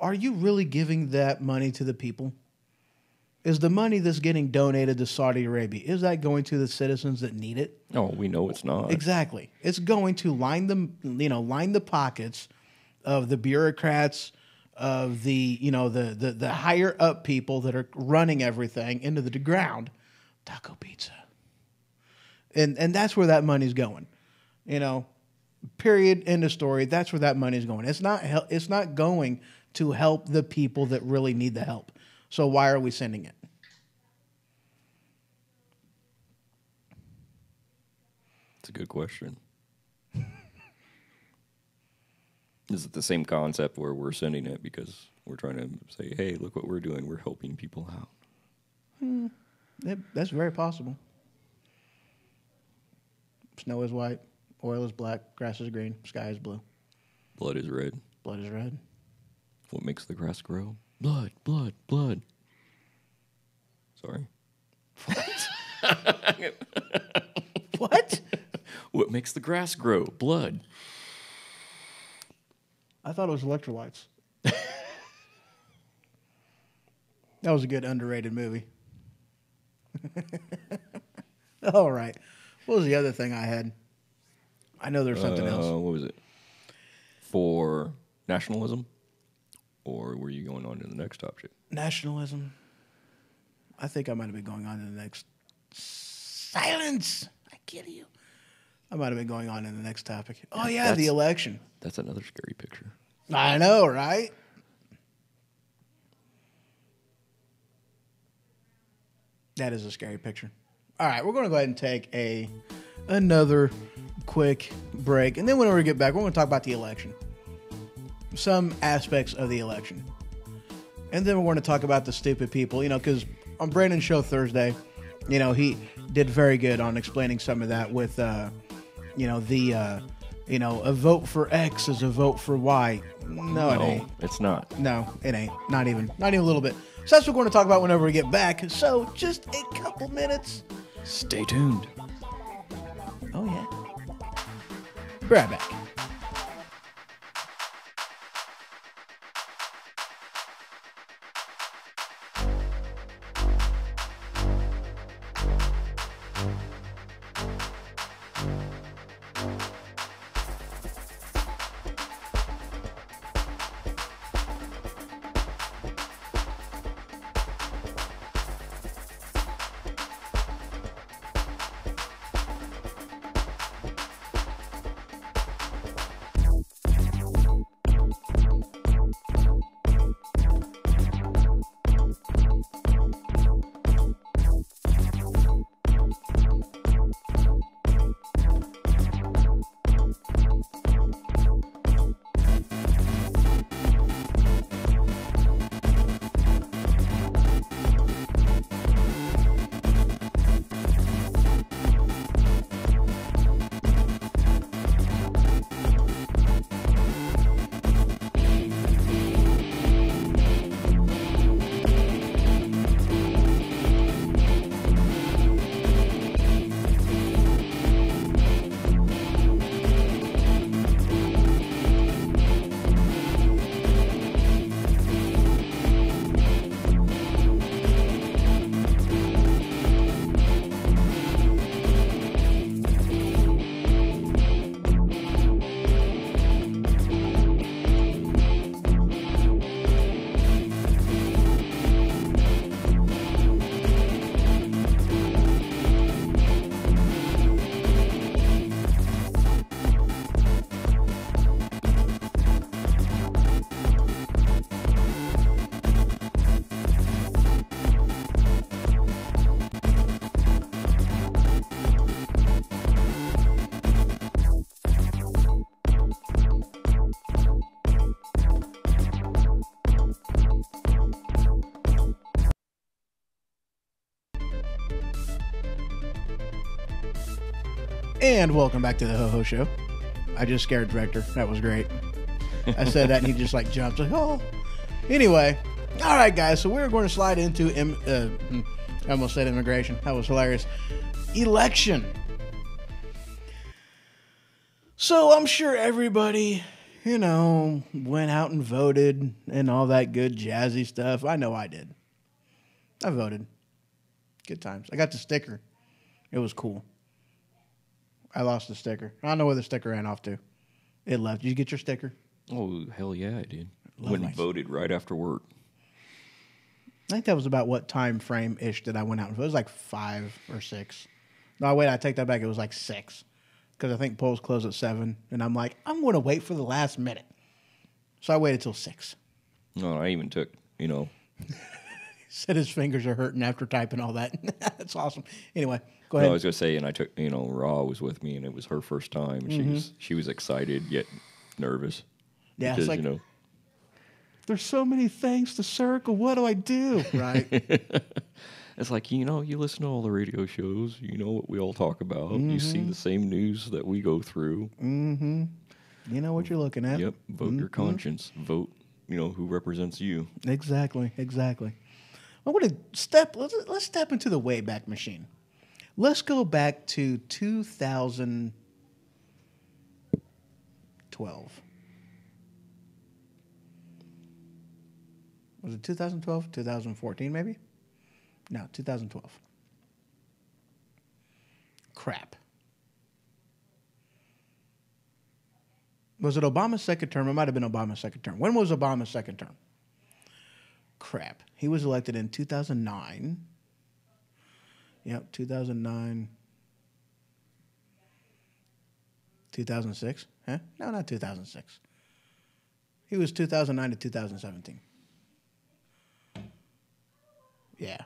are you really giving that money to the people? Is the money that's getting donated to Saudi Arabia, is that going to the citizens that need it? No, we know it's not. Exactly. It's going to line the pockets of the bureaucrats, of the higher up people that are running everything into the ground. Taco pizza. And that's where that money's going. Period, end of story. That's where that money's going. It's not going to help the people that really need the help. So why are we sending it? It's a good question. Is it the same concept where we're sending it because we're trying to say, hey, look what we're doing. We're helping people out. That's very possible. Snow is white, oil is black, grass is green, sky is blue. Blood is red. Blood is red. What makes the grass grow? Blood, blood, blood. Sorry. What? What makes the grass grow? Blood. I thought it was electrolytes. That was a good underrated movie. All right. What was the other thing I had? I know there's something else. What was it? For nationalism? Or were you going on to the next topic? Nationalism. I think I might have been going on to the next. Silence! I kill you. I might have been going on to the next topic. Oh, yeah, the election. That's another scary picture. I know, right? That is a scary picture. All right, we're going to go ahead and take another quick break. And then whenever we get back, we're going to talk about the election. Some aspects of the election. And then we're going to talk about the stupid people, because on Brandon's show Thursday, he did very good on explaining some of that with, a vote for X is a vote for Y. No, it ain't. It's not. No, it ain't. Not even a little bit. So that's what we're going to talk about whenever we get back. So just a couple minutes. Stay tuned. Oh, yeah. Be right back. And welcome back to the Ho Ho Show. I just scared Director. That was great. I said that and he just like jumped. Like, oh. Anyway, all right, guys. So we're going to slide into, I almost said immigration. That was hilarious. Election. So I'm sure everybody, went out and voted and all that good jazzy stuff. I know I did. I voted. Good times. I got the sticker. It was cool. I lost the sticker. I don't know where the sticker ran off to. It left. Did you get your sticker? Oh, hell yeah, I did. Love Went my- and voted right after work. I think that was about what time frame-ish that I went out and voted. It was like 5 or 6. No, wait, I take that back. It was like 6. Because I think polls close at 7. And I'm like, I'm going to wait for the last minute. So I waited till 6. No, I even took, He said his fingers are hurting after typing all that. That's awesome. Anyway, go No, ahead. I was gonna say, and I took, Ra was with me, and it was her first time. And she was excited yet nervous. Yeah, because, it's like, there's so many things to circle. What do I do? Right. it's like you listen to all the radio shows. You know what we all talk about. You see the same news that we go through. You know what you're looking at. Yep. Vote your conscience. Vote. Who represents you. Exactly. I want to let's step into the Wayback Machine. Let's go back to 2012. Was it 2012? 2014 maybe? No, 2012. Crap. Was it Obama's second term? It might have been Obama's second term. When was Obama's second term? Crap. He was elected in 2009. Yep, 2009. 2006? Huh? No, not 2006. He was 2009 to 2017. Yeah.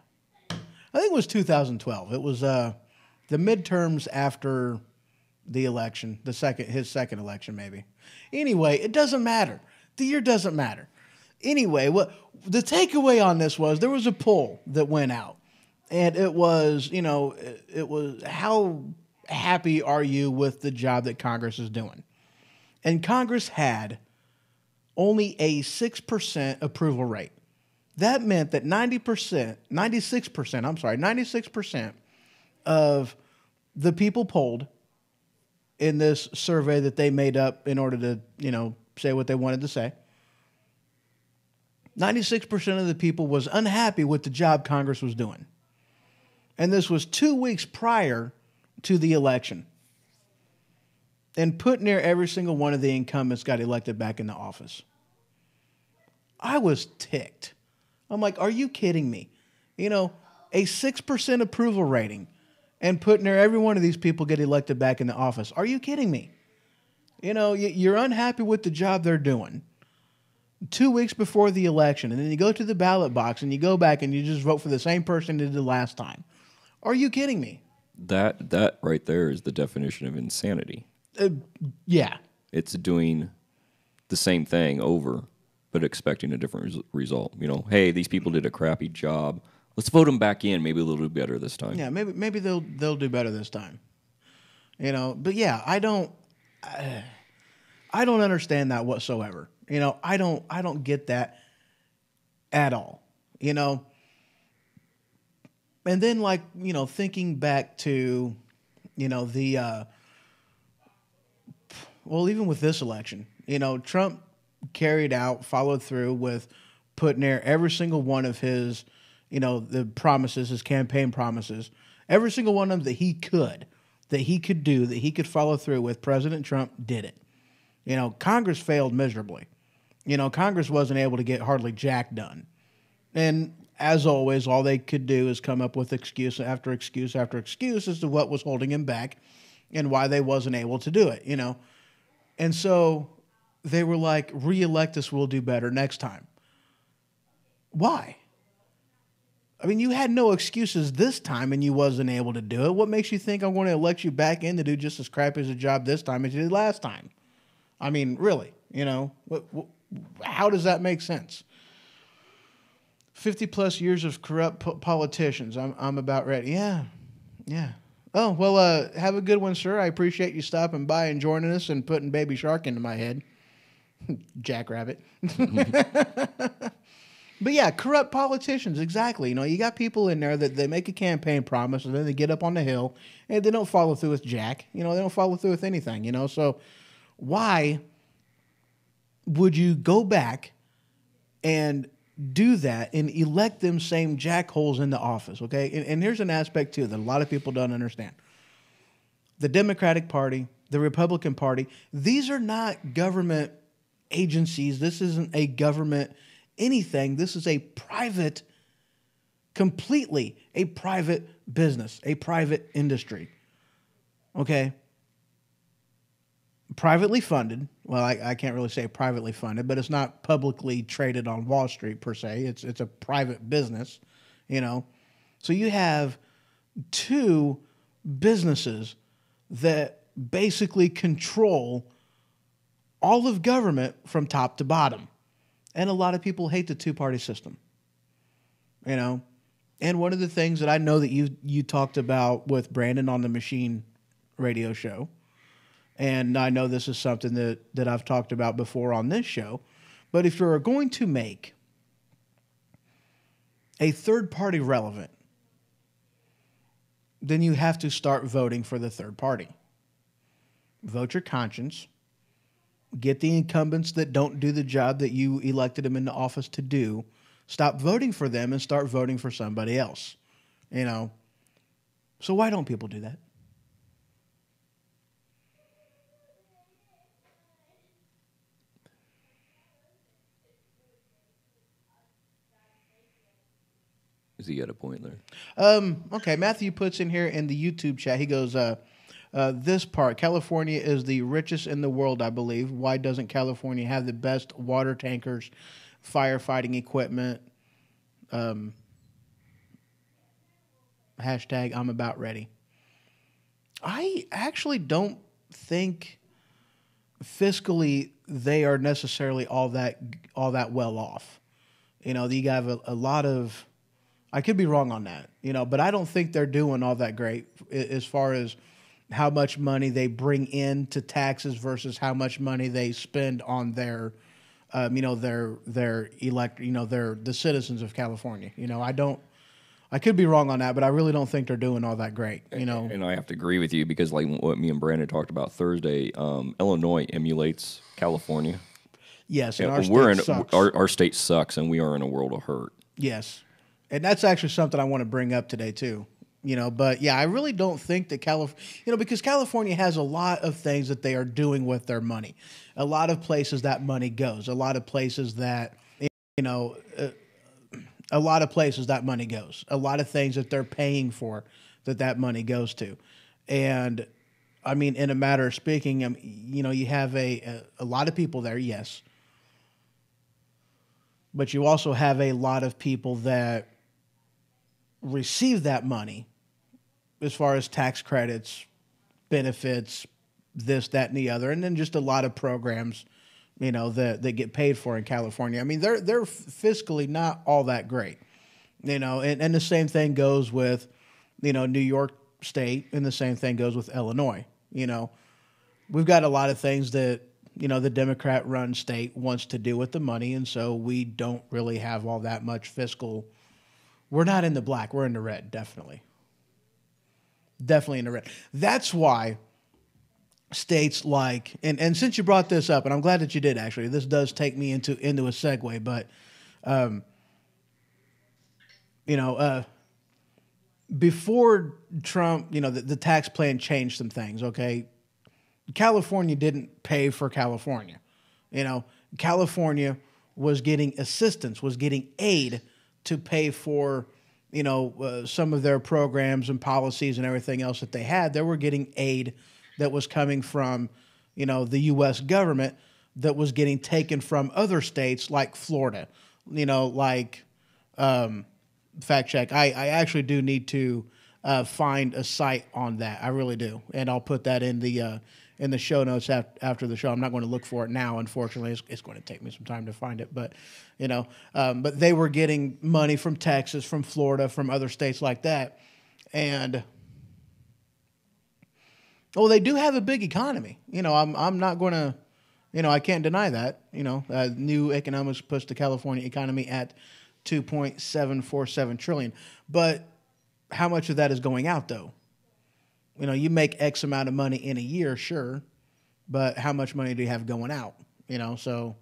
I think it was 2012. It was the midterms after the election, his second election maybe. Anyway, it doesn't matter. The year doesn't matter. Anyway, what the takeaway on this was there was a poll that went out, and it was, it was how happy are you with the job that Congress is doing? And Congress had only a 6% approval rate. That meant that 96% of the people polled in this survey that they made up in order to, say what they wanted to say, 96% of the people was unhappy with the job Congress was doing. And this was 2 weeks prior to the election. And put near every single one of the incumbents got elected back into office. I was ticked. I'm like, are you kidding me? A 6% approval rating and put near every one of these people get elected back into office. Are you kidding me? You're unhappy with the job they're doing 2 weeks before the election, and then you go to the ballot box and you go back and you just vote for the same person you did the last time. Are you kidding me? That right there is the definition of insanity. Yeah. It's doing the same thing over, but expecting a different result. Hey, these people did a crappy job. Let's vote them back in. Maybe they'll do better this time. Yeah, maybe they'll do better this time. But yeah, I don't understand that whatsoever. I don't get that at all. And then thinking back to, even with this election, Trump followed through with putting there every single one of his, the promises, his campaign promises, every single one of them that he could do, that he could follow through with. President Trump did it. Congress failed miserably. Congress wasn't able to get hardly jack done. And as always, all they could do is come up with excuse after excuse after excuse as to what was holding him back and why they wasn't able to do it, And so they were like, re-elect us, we'll do better next time. Why? I mean, you had no excuses this time and you wasn't able to do it. What makes you think I'm going to elect you back in to do just as crappy as a job this time as you did last time? I mean, really, how does that make sense? 50 plus years of corrupt politicians. I'm about ready. Yeah. Oh, well, have a good one, sir. I appreciate you stopping by and joining us and putting Baby Shark into my head. Jackrabbit. But yeah, corrupt politicians, exactly. You know, you got people in there that they make a campaign promise and then they get up on the hill and they don't follow through with jack. You know, they don't follow through with anything, you know. So why would you go back and do that and elect them same jackholes into office, okay? And here's an aspect, too, that a lot of people don't understand. The Democratic Party, the Republican Party, these are not government agencies. This isn't a government anything. This is a private, completely a private business, a private industry, okay? Privately funded. Well, I can't really say privately funded, but it's not publicly traded on Wall Street per se. It's a private business, you know. So you have two businesses that basically control all of government from top to bottom. And a lot of people hate the two-party system, you know. And one of the things that I know that you talked about with Brandon on the Machine radio show, and I know this is something that I've talked about before on this show, but if you're going to make a third party relevant, then you have to start voting for the third party. Vote your conscience. Get the incumbents that don't do the job that you elected them into office to do. Stop voting for them and start voting for somebody else. You know? So why don't people do that? Is he at a point there? Okay, Matthew puts in here in the YouTube chat, he goes, this part, California is the richest in the world, I believe. Why doesn't California have the best water tankers, firefighting equipment? Hashtag I'm about ready. I actually don't think fiscally they are necessarily all that well off. You know, you have a lot of, I could be wrong on that, you know, but I don't think they're doing all that great as far as how much money they bring in to taxes versus how much money they spend on their, you know, their elect, you know, the citizens of California. You know, I could be wrong on that, but I really don't think they're doing all that great, you know. And I have to agree with you because, like what me and Brandon talked about Thursday, Illinois emulates California. Yes, and our state sucks, and we are in a world of hurt. Yes, and that's actually something I want to bring up today too. You know, but yeah, I really don't think that because California has a lot of things that they are doing with their money. A lot of places that money goes. A lot of places that, you know, a lot of places that money goes. A lot of things that they're paying for that money goes to. And I mean, in a matter of speaking, you know, you have a lot of people there, yes. But you also have a lot of people that receive that money as far as tax credits, benefits, this, that, and the other, and then just a lot of programs, you know, that get paid for in California. I mean, they're fiscally not all that great, you know, and the same thing goes with, you know, New York State, and the same thing goes with Illinois. You know, we've got a lot of things that, you know, the Democrat-run state wants to do with the money, and so we don't really have all that much fiscal. We're not in the black. We're in the red, definitely. Definitely in the red. That's why states like, and since you brought this up, and I'm glad that you did actually, this does take me into a segue, but, you know, before Trump, you know, the tax plan changed some things, okay? California didn't pay for California. You know, California was getting assistance, was getting aid to pay for, you know, some of their programs and policies and everything else that they had. They were getting aid that was coming from, you know, the U.S. government that was getting taken from other states like Florida. You know, like, fact check, I actually do need to find a site on that. I really do. And I'll put that in the show notes after the show. I'm not going to look for it now, unfortunately. It's going to take me some time to find it. But, you know, but they were getting money from Texas, from Florida, from other states like that. And Well, they do have a big economy. I'm not going to, I can't deny that. New economics puts the California economy at 2.747 trillion. But how much of that is going out, though? You make X amount of money in a year, sure, but how much money do you have going out? So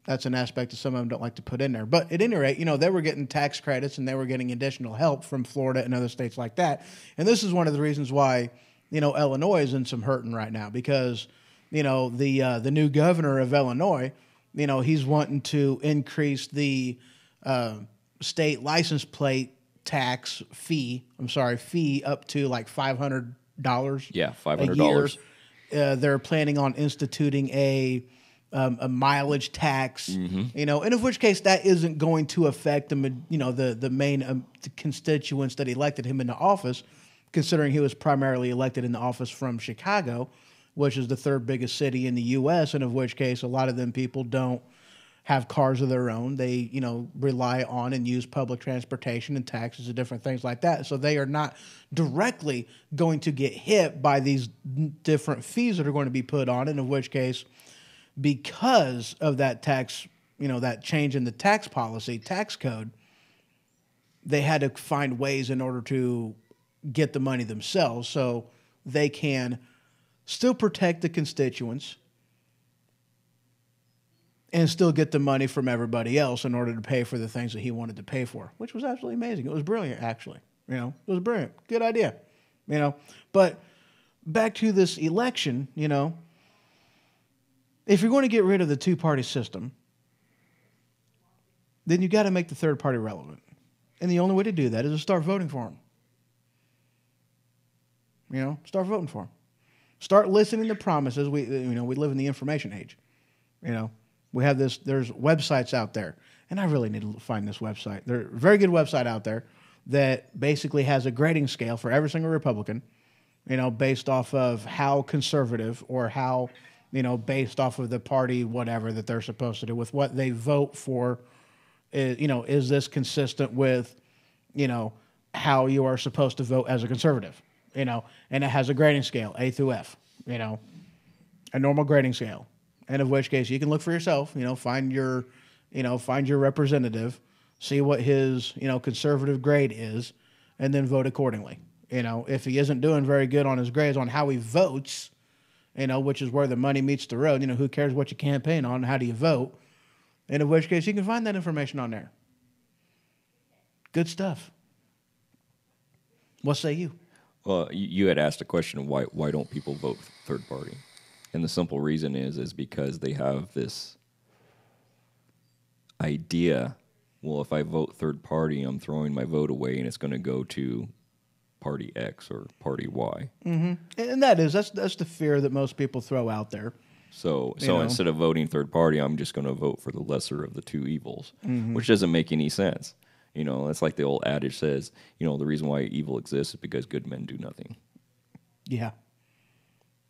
that's an aspect that some of them don't like to put in there. But at any rate, they were getting tax credits and they were getting additional help from Florida and other states like that. And this is one of the reasons why, Illinois is in some hurting right now because, the new governor of Illinois, he's wanting to increase the state license plate tax fee up to like $500. Yeah, $500. They're planning on instituting a mileage tax, and of which case that isn't going to affect the main constituents that elected him into office, considering he was primarily elected in the office from Chicago, which is the third biggest city in the U.S., and of which case a lot of them people don't have cars of their own. They, rely on and use public transportation and taxes and different things like that. So they are not directly going to get hit by these different fees that are going to be put on, and of which case, because of that tax, that change in the tax policy, tax code, they had to find ways in order to get the money themselves so they can still protect the constituents and still get the money from everybody else in order to pay for the things that he wanted to pay for, which was absolutely amazing. It was brilliant, actually. It was brilliant. Good idea. But back to this election, if you're going to get rid of the two-party system, then you got to make the third party relevant. And the only way to do that is to start voting for them. Start voting for them. Start listening to promises. We live in the information age. We have this, there's websites out there, and I really need to find this website. There's a very good website out there that basically has a grading scale for every single Republican, based off of how conservative or how, based off of the party, whatever that they're supposed to do with what they vote for. Is this consistent with, how you are supposed to vote as a conservative, and it has a grading scale, A through F, a normal grading scale. And of which case you can look for yourself, find your representative, see what his, conservative grade is, and then vote accordingly. If he isn't doing very good on his grades on how he votes, which is where the money meets the road, who cares what you campaign on, how do you vote? And in which case you can find that information on there. Good stuff. What say you? Well, you had asked a question, why don't people vote third party? And the simple reason is because they have this idea, well, if I vote third party, I'm throwing my vote away and it's going to go to party X or party Y. Mm-hmm. And that's the fear that most people throw out there. So instead of voting third party, I'm just going to vote for the lesser of the two evils, which doesn't make any sense. It's like the old adage says, the reason why evil exists is because good men do nothing. Yeah.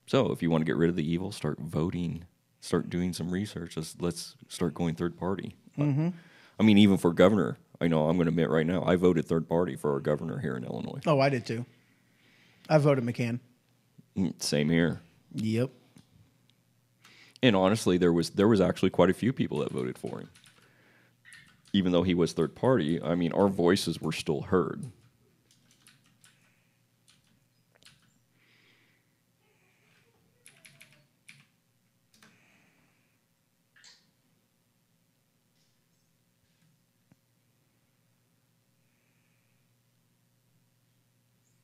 So if you want to get rid of the evil, start voting, start doing some research. Let's start going third party. Mm-hmm. I mean, even for governor, I know I'm going to admit right now, I voted third party for our governor here in Illinois. Oh, I did too. I voted McCann. Same here. Yep. And honestly, there was actually quite a few people that voted for him. Even though he was third party, I mean, our voices were still heard.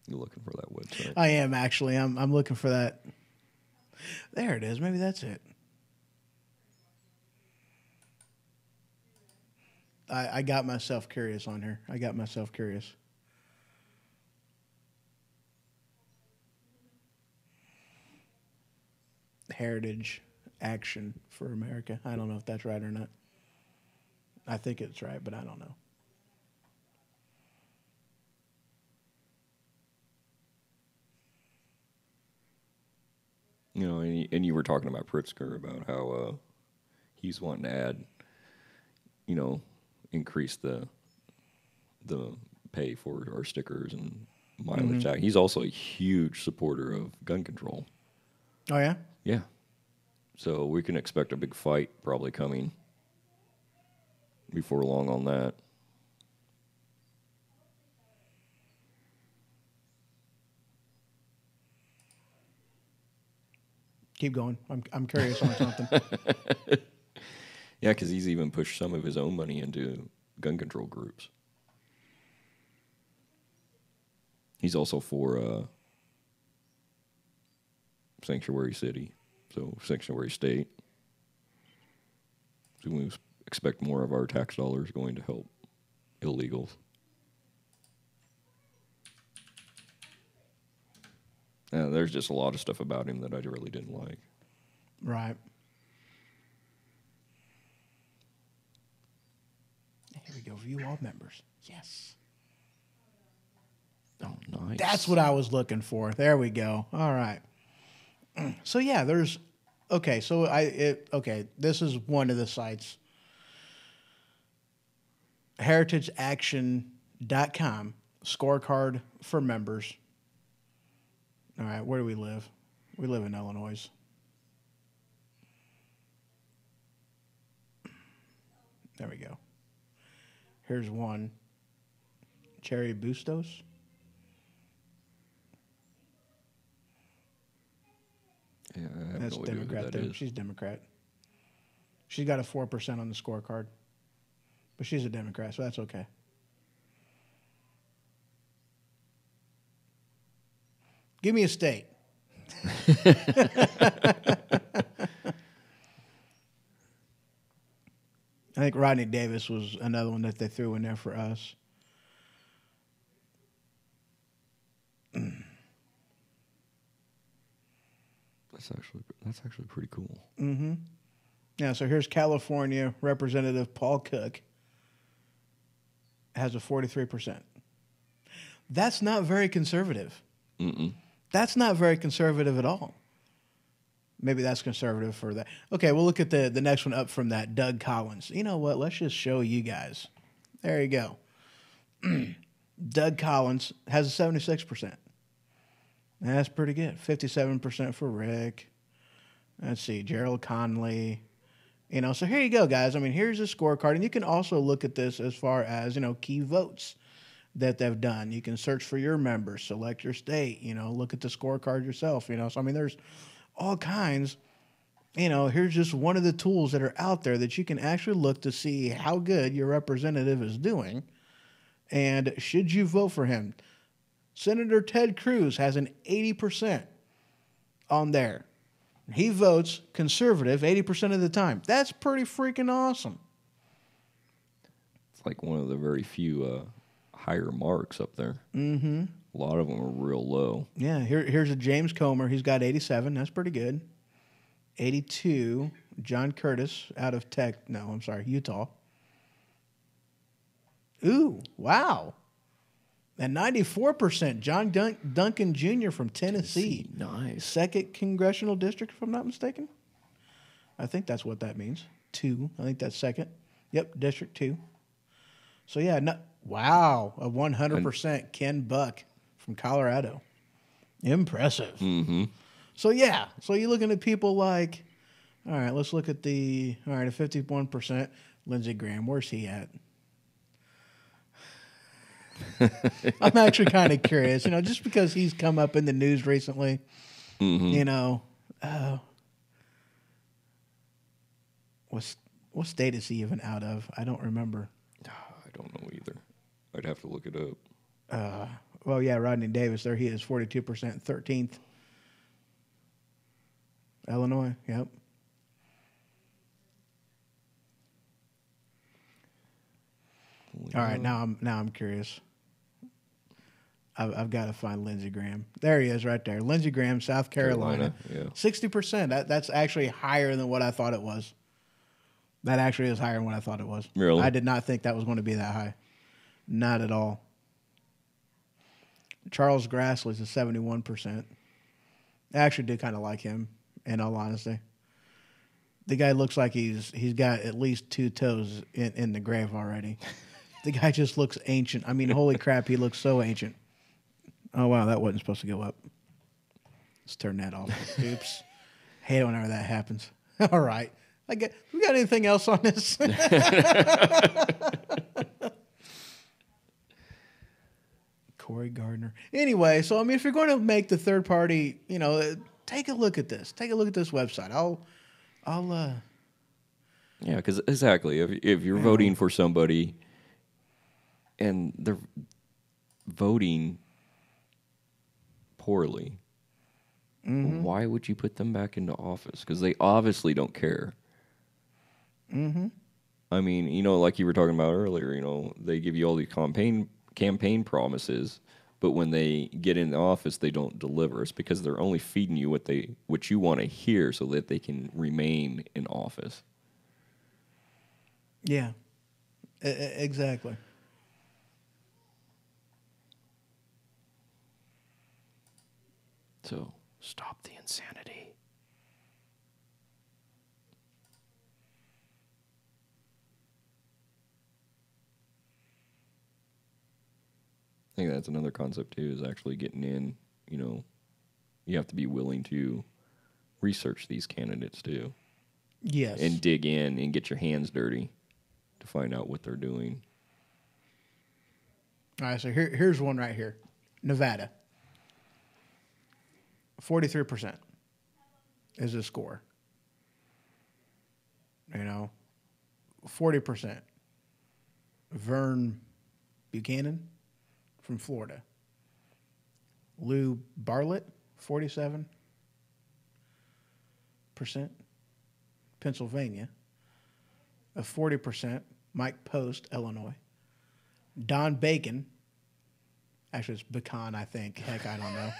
You're looking for that website. I am actually. I'm looking for that. There it is. Maybe that's it. I got myself curious on here. I got myself curious. Heritage Action for America. I don't know if that's right or not. I think it's right, but I don't know. And you were talking about Pritzker, about how he's wanting to add, increase the pay for our stickers and mileage out. He's also a huge supporter of gun control. Oh yeah. Yeah. So we can expect a big fight probably coming before long on that. Keep going. I'm curious on something. Yeah, because he's even pushed some of his own money into gun control groups. He's also for sanctuary city, so sanctuary state. So we expect more of our tax dollars going to help illegals. There's just a lot of stuff about him that I really didn't like. Right. Here we go. View all members. Yes. Oh, nice. That's what I was looking for. There we go. All right. So yeah, there's okay. So this is one of the sites. heritageaction.com scorecard for members. All right, where do we live? We live in Illinois. There we go. Here's one. Cherry Bustos. Yeah, I have That's no idea who Democrat that there. is. She's Democrat. She's got a 4% on the scorecard. But she's a Democrat, so that's okay. Give me a state. I think Rodney Davis was another one that they threw in there for us. That's actually pretty cool. Yeah, so here's California Representative Paul Cook. Has a 43%. That's not very conservative. That's not very conservative at all. Maybe that's conservative for that. Okay, we'll look at the next one up from that, Doug Collins. You know what? Let's just show you guys. There you go. Doug Collins has a 76%. That's pretty good. 57% for Rick. Let's see, Gerald Conley. You know, so here you go, guys. I mean, here's a scorecard, and you can also look at this as far as, you know, key votes that they've done. You can search for your members, select your state, you know, look at the scorecard yourself, you know. So, I mean, there's all kinds. You know, here's just one of the tools that are out there that you can actually look to see how good your representative is doing and should you vote for him. Senator Ted Cruz has an 80% on there. He votes conservative 80% of the time. That's pretty freaking awesome. It's like one of the very few higher marks up there. A lot of them are real low. Yeah, here's a James Comer. He's got 87. That's pretty good. 82, John Curtis out of Utah. Ooh, wow. And 94%, John Duncan Jr. from Tennessee. Nice. Second congressional district, if I'm not mistaken. I think that's what that means. 2. I think that's second. Yep, District 2. So, yeah, wow, a 100% Ken Buck from Colorado. Impressive. So, yeah, so you're looking at people like, all right, let's look at a 51%. Lindsey Graham, where's he at? I'm actually kind of curious, you know, just because he's come up in the news recently, you know. What state is he even out of? I don't remember. I don't know either. I'd have to look it up. Well, yeah, Rodney Davis, there he is, 42%, 13th. Illinois, yep. All right, now I'm curious. I've got to find Lindsey Graham. There he is, right there. Lindsey Graham, South Carolina. Yeah. 60%. That's actually higher than what I thought it was. That actually is higher than what I thought it was. Really? I did not think that was going to be that high. Not at all. Charles Grassley's a 71%. I actually did kind of like him, in all honesty. The guy looks like he's got at least 2 toes in the grave already. The guy just looks ancient. I mean, holy crap, he looks so ancient. Oh, wow, that wasn't supposed to go up. Let's turn that off. Oops. Hate it whenever that happens. All right. We got anything else on this? Corey Gardner. Anyway, so I mean, if you're going to make the third party, take a look at this. Take a look at this website. Yeah, because exactly, if you're voting for somebody and they're voting poorly, why would you put them back into office? Because they obviously don't care. Mm-hmm. I mean, like you were talking about earlier, they give you all these campaign promises, but when they get in the office, they don't deliver. It's because they're only feeding you what you want to hear so that they can remain in office. Yeah, exactly. So stop the insanity. I think that's another concept too, is actually getting in, you have to be willing to research these candidates too. Yes. And dig in and get your hands dirty to find out what they're doing. All right, so here's one right here. Nevada. 43% is the score. 40%. Vern Buchanan from Florida. Lou Bartlett, 47%. Pennsylvania. 40%. Mike Post, Illinois. Don Bacon. Actually, it's Bacon, I think. Heck, I don't know.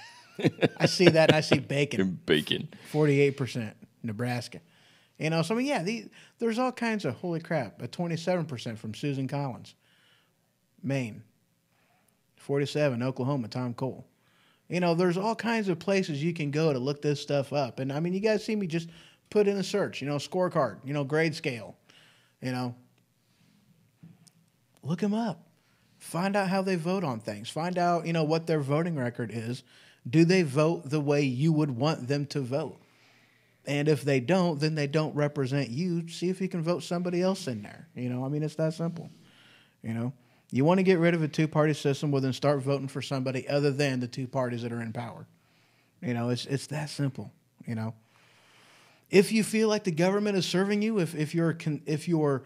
I see that and I see bacon. Bacon. 48%. Nebraska. So I mean, yeah, there's all kinds of, holy crap, a 27% from Susan Collins. Maine. 47, Oklahoma, Tom Cole. There's all kinds of places you can go to look this stuff up. And I mean, you guys see me just put in a search, scorecard, grade scale, Look them up. Find out how they vote on things. Find out, what their voting record is. Do they vote the way you would want them to vote? And if they don't, then they don't represent you. See if you can vote somebody else in there. I mean, it's that simple. You want to get rid of a two-party system, well, then start voting for somebody other than the two parties that are in power. It's that simple. If you feel like the government is serving you, if your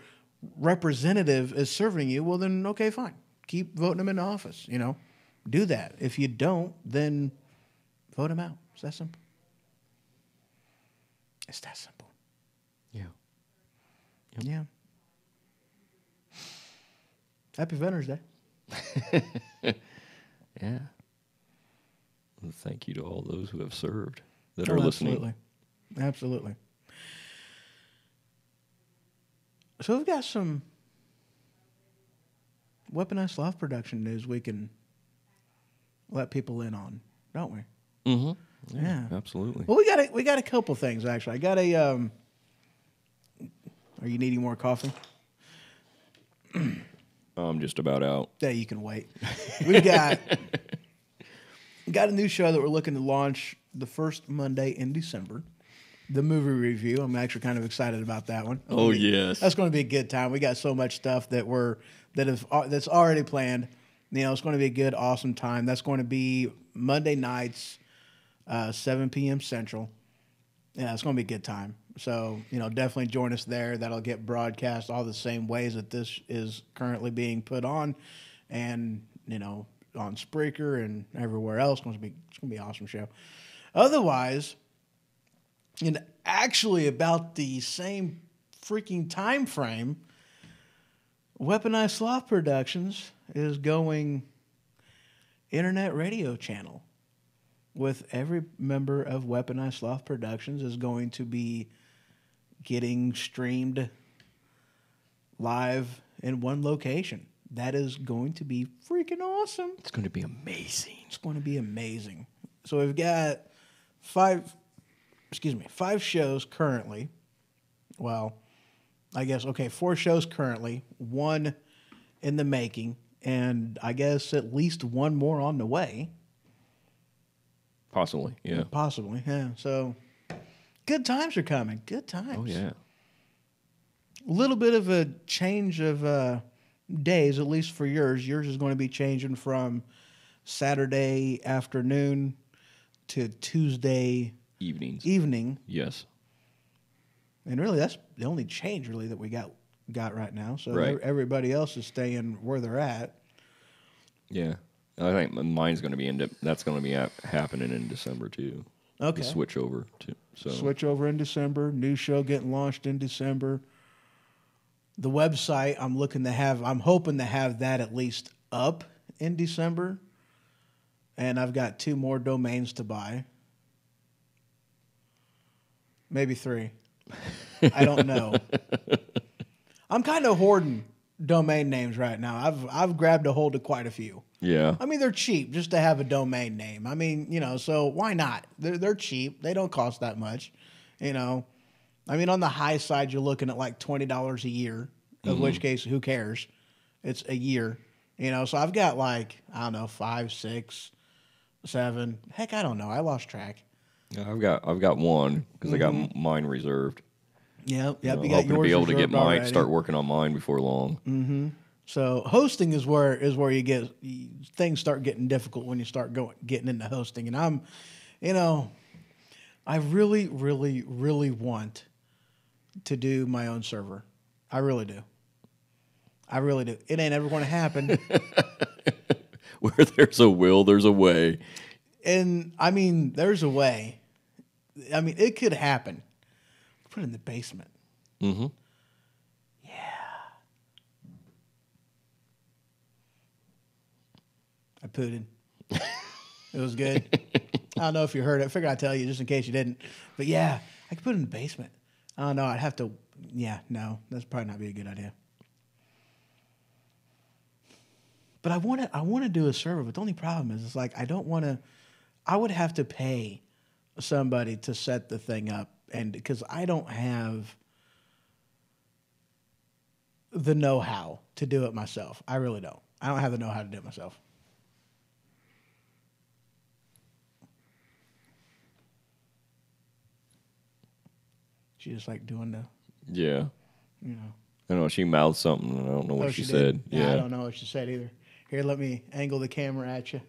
representative is serving you, well, then okay, fine. Keep voting them into office. Do that. If you don't, then vote them out. It's that simple. It's that simple. Yeah. Yep. Yeah. Happy Veterans Day. Yeah. Well, thank you to all those who have served that are listening. Absolutely. So we've got some weaponized sloth production news we can let people in on, don't we? Mm-hmm. Yeah, absolutely. Well, we got a couple things actually. I got a. Are you needing more coffee? I'm just about out. Yeah, you can wait. We've got a new show that we're looking to launch the first Monday in December. The movie review. I'm actually kind of excited about that one. Yes. That's going to be a good time. We got so much stuff that's already planned. It's going to be a good, awesome time. That's going to be Monday nights, 7 p.m. Central. Yeah, it's going to be a good time. So, definitely join us there. That'll get broadcast all the same ways that this is currently being put on, and on Spreaker and everywhere else. It's going to be an awesome show. Otherwise, and actually about the same freaking time frame, Weaponized Sloth Productions is going internet radio channel. With every member of Weaponized Sloth Productions is going to be getting streamed live in one location. That is going to be freaking awesome. It's going to be amazing. It's going to be amazing. So we've got 5 shows currently. Well, I guess, 4 shows currently, 1 in the making, and I guess at least 1 more on the way. Possibly, yeah. Possibly, yeah. So good times are coming. Good times. Oh, yeah. A little bit of a change of days, at least for yours. Yours is going to be changing from Saturday afternoon to Tuesday Evenings. evening. Yes. And really, that's the only change really that we got right now. So Right. everybody else is staying where they're at. Yeah. I think mine's going to be that's going to be happening in December too. Okay. The switch over to Switch over in December. New show getting launched in December. The website I'm hoping to have that at least up in December. And I've got 2 more domains to buy. Maybe 3. I don't know. I'm kind of hoarding domain names right now. I've grabbed a hold of quite a few. Yeah. I mean, they're cheap just to have a domain name. I mean, so why not? They're cheap. They don't cost that much. I mean, on the high side, you're looking at like $20 a year, of which case, who cares? It's a year. So I've got like, I don't know, 5, 6, 7. Heck, I don't know. I lost track. Yeah, I've got one because I got mine reserved. Yep. You I'm got hoping to yours be able to get reserved mine, already. start working on mine before long. So hosting is where things start getting difficult when you start getting into hosting. And I really, really, really want to do my own server. I really do. It ain't ever going to happen. Where there's a will, there's a way. And I mean, there's a way. I mean, it could happen. Put it in the basement. Mm-hmm. I pooted. It was good. I don't know if you heard it. I figured I'd tell you just in case you didn't. But yeah, I could put it in the basement. I don't know. I'd have to. Yeah, no, that's probably not be a good idea. But I want to do a server. But the only problem is, it's like I don't want to. I would have to pay somebody to set the thing up, and because I don't have the know-how to do it myself. I really don't. I don't have the know-how to do it myself. She just like doing the, Yeah. I don't know. She mouthed something. And I don't know what she said. did? Yeah. I don't know what she said either. Here, let me angle the camera at you.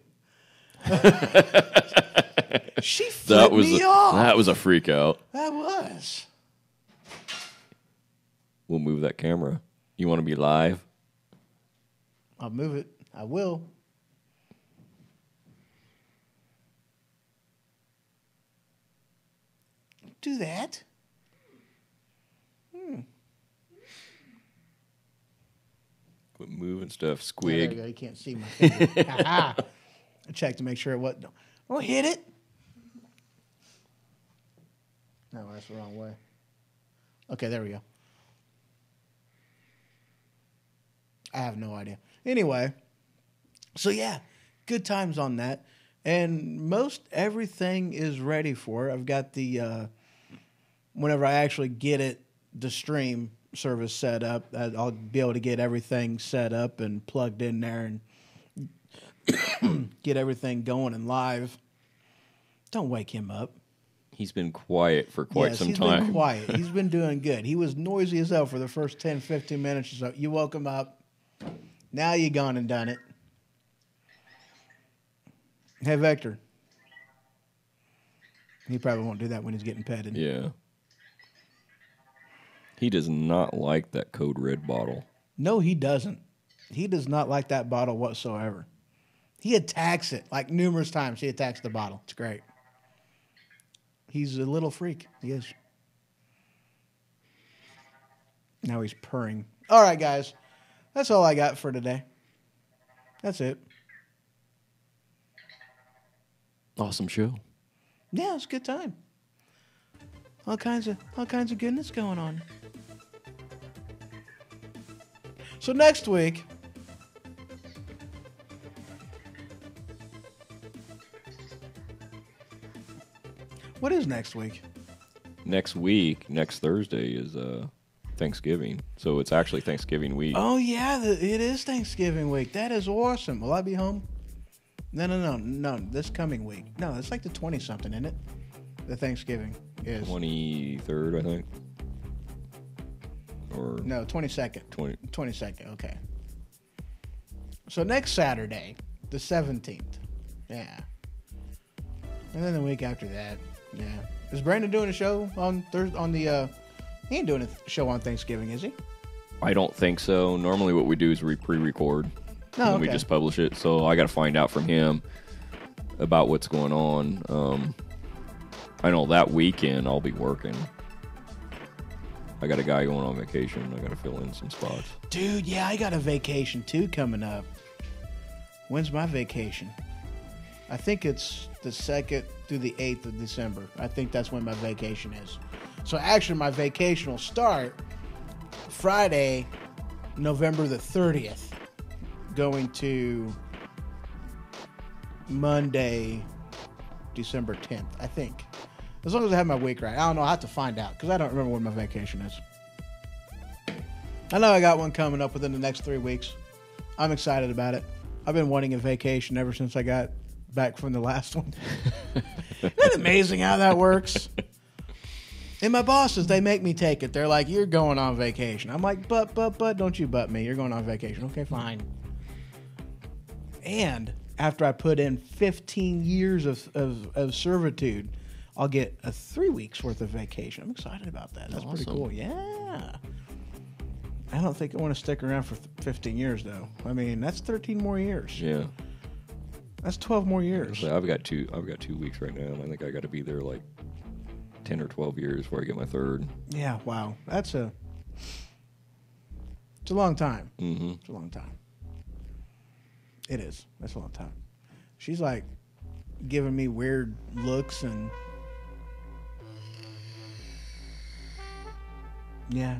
She flipped me off. That was a freak out. That was. We'll move that camera. You want to be live? I'll move it. I will. Do that. Quit moving stuff. Oh, there you Squig. go. You can't see my finger. Ha-ha. I checked to make sure it wasn't. Oh, hit it. No, that's the wrong way. Okay, there we go. I have no idea. Anyway, so yeah, good times on that. And most everything is ready for it. I've got the, whenever I actually get it, the stream service set up, I'll be able to get everything set up and plugged in there and get everything going and live. Don't wake him up. He's been quiet for quite some He's time. been quiet. He's been doing good. He was noisy as hell for the first 10, 15 minutes or so. You woke him up. Now you gone and done it. Hey, Vector. He probably won't do that when he's getting petted. Yeah. He does not like that Code Red bottle. No, he doesn't. He does not like that bottle whatsoever. He attacks it like numerous times. He attacks the bottle. It's great. He's a little freak. He is. Now he's purring. All right, guys. That's all I got for today. That's it. Awesome show. Yeah, it's a good time. All kinds of goodness going on. So next week, what is next week? Next Thursday is Thanksgiving. So it's actually Thanksgiving week. Oh yeah, it is Thanksgiving week. That is awesome. Will I be home? No. This coming week. No, it's like the 20-something, isn't it? The Thanksgiving is 23rd, I think. Or no 22nd. 22nd. Okay. So next Saturday, the 17th. Yeah. And then the week after that. Yeah. Is Brandon doing a show on Thursday? On the he ain't doing a show on Thanksgiving, is he? I don't think so. Normally, what we do is we pre-record. Oh, and we okay. just publish it. So I got to find out from him about what's going on. I know that weekend I'll be working. I got a guy going on vacation. I got to fill in some spots. Dude, yeah, I got a vacation too coming up. When's my vacation? I think it's the 2nd through the 8th of December. I think that's when my vacation is. So actually, my vacation will start Friday, November the 30th, going to Monday, December 10th, I think. As long as I have my week right. I don't know. I have to find out because I don't remember when my vacation is. I know I got one coming up within the next 3 weeks. I'm excited about it. I've been wanting a vacation ever since I got back from the last one. Isn't it amazing how that works? And my bosses, they make me take it. They're like, you're going on vacation. I'm like, but, don't you butt me. You're going on vacation. Okay, fine. And after I put in 15 years of servitude, I'll get a 3 weeks worth of vacation. I'm excited about that. That's pretty Awesome. cool. Yeah. I don't think I want to stick around for 15 years, though. I mean, that's 13 more years. Yeah. That's 12 more years. So I've got 2 weeks right now, and I think I got to be there like 10 or 12 years before I get my third. Yeah, wow. It's a long time. Mm-hmm. It's a long time. It is. That's a long time. She's like giving me weird looks and yeah.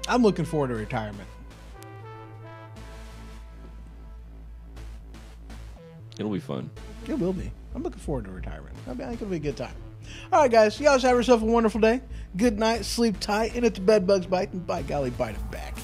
I'm looking forward to retirement. It'll be fun. It will be. I'm looking forward to retirement. I think it'll be a good time. All right, guys. You guys have yourself a wonderful day. Good night. Sleep tight. And if the bed bugs bite, and by golly, bite it back.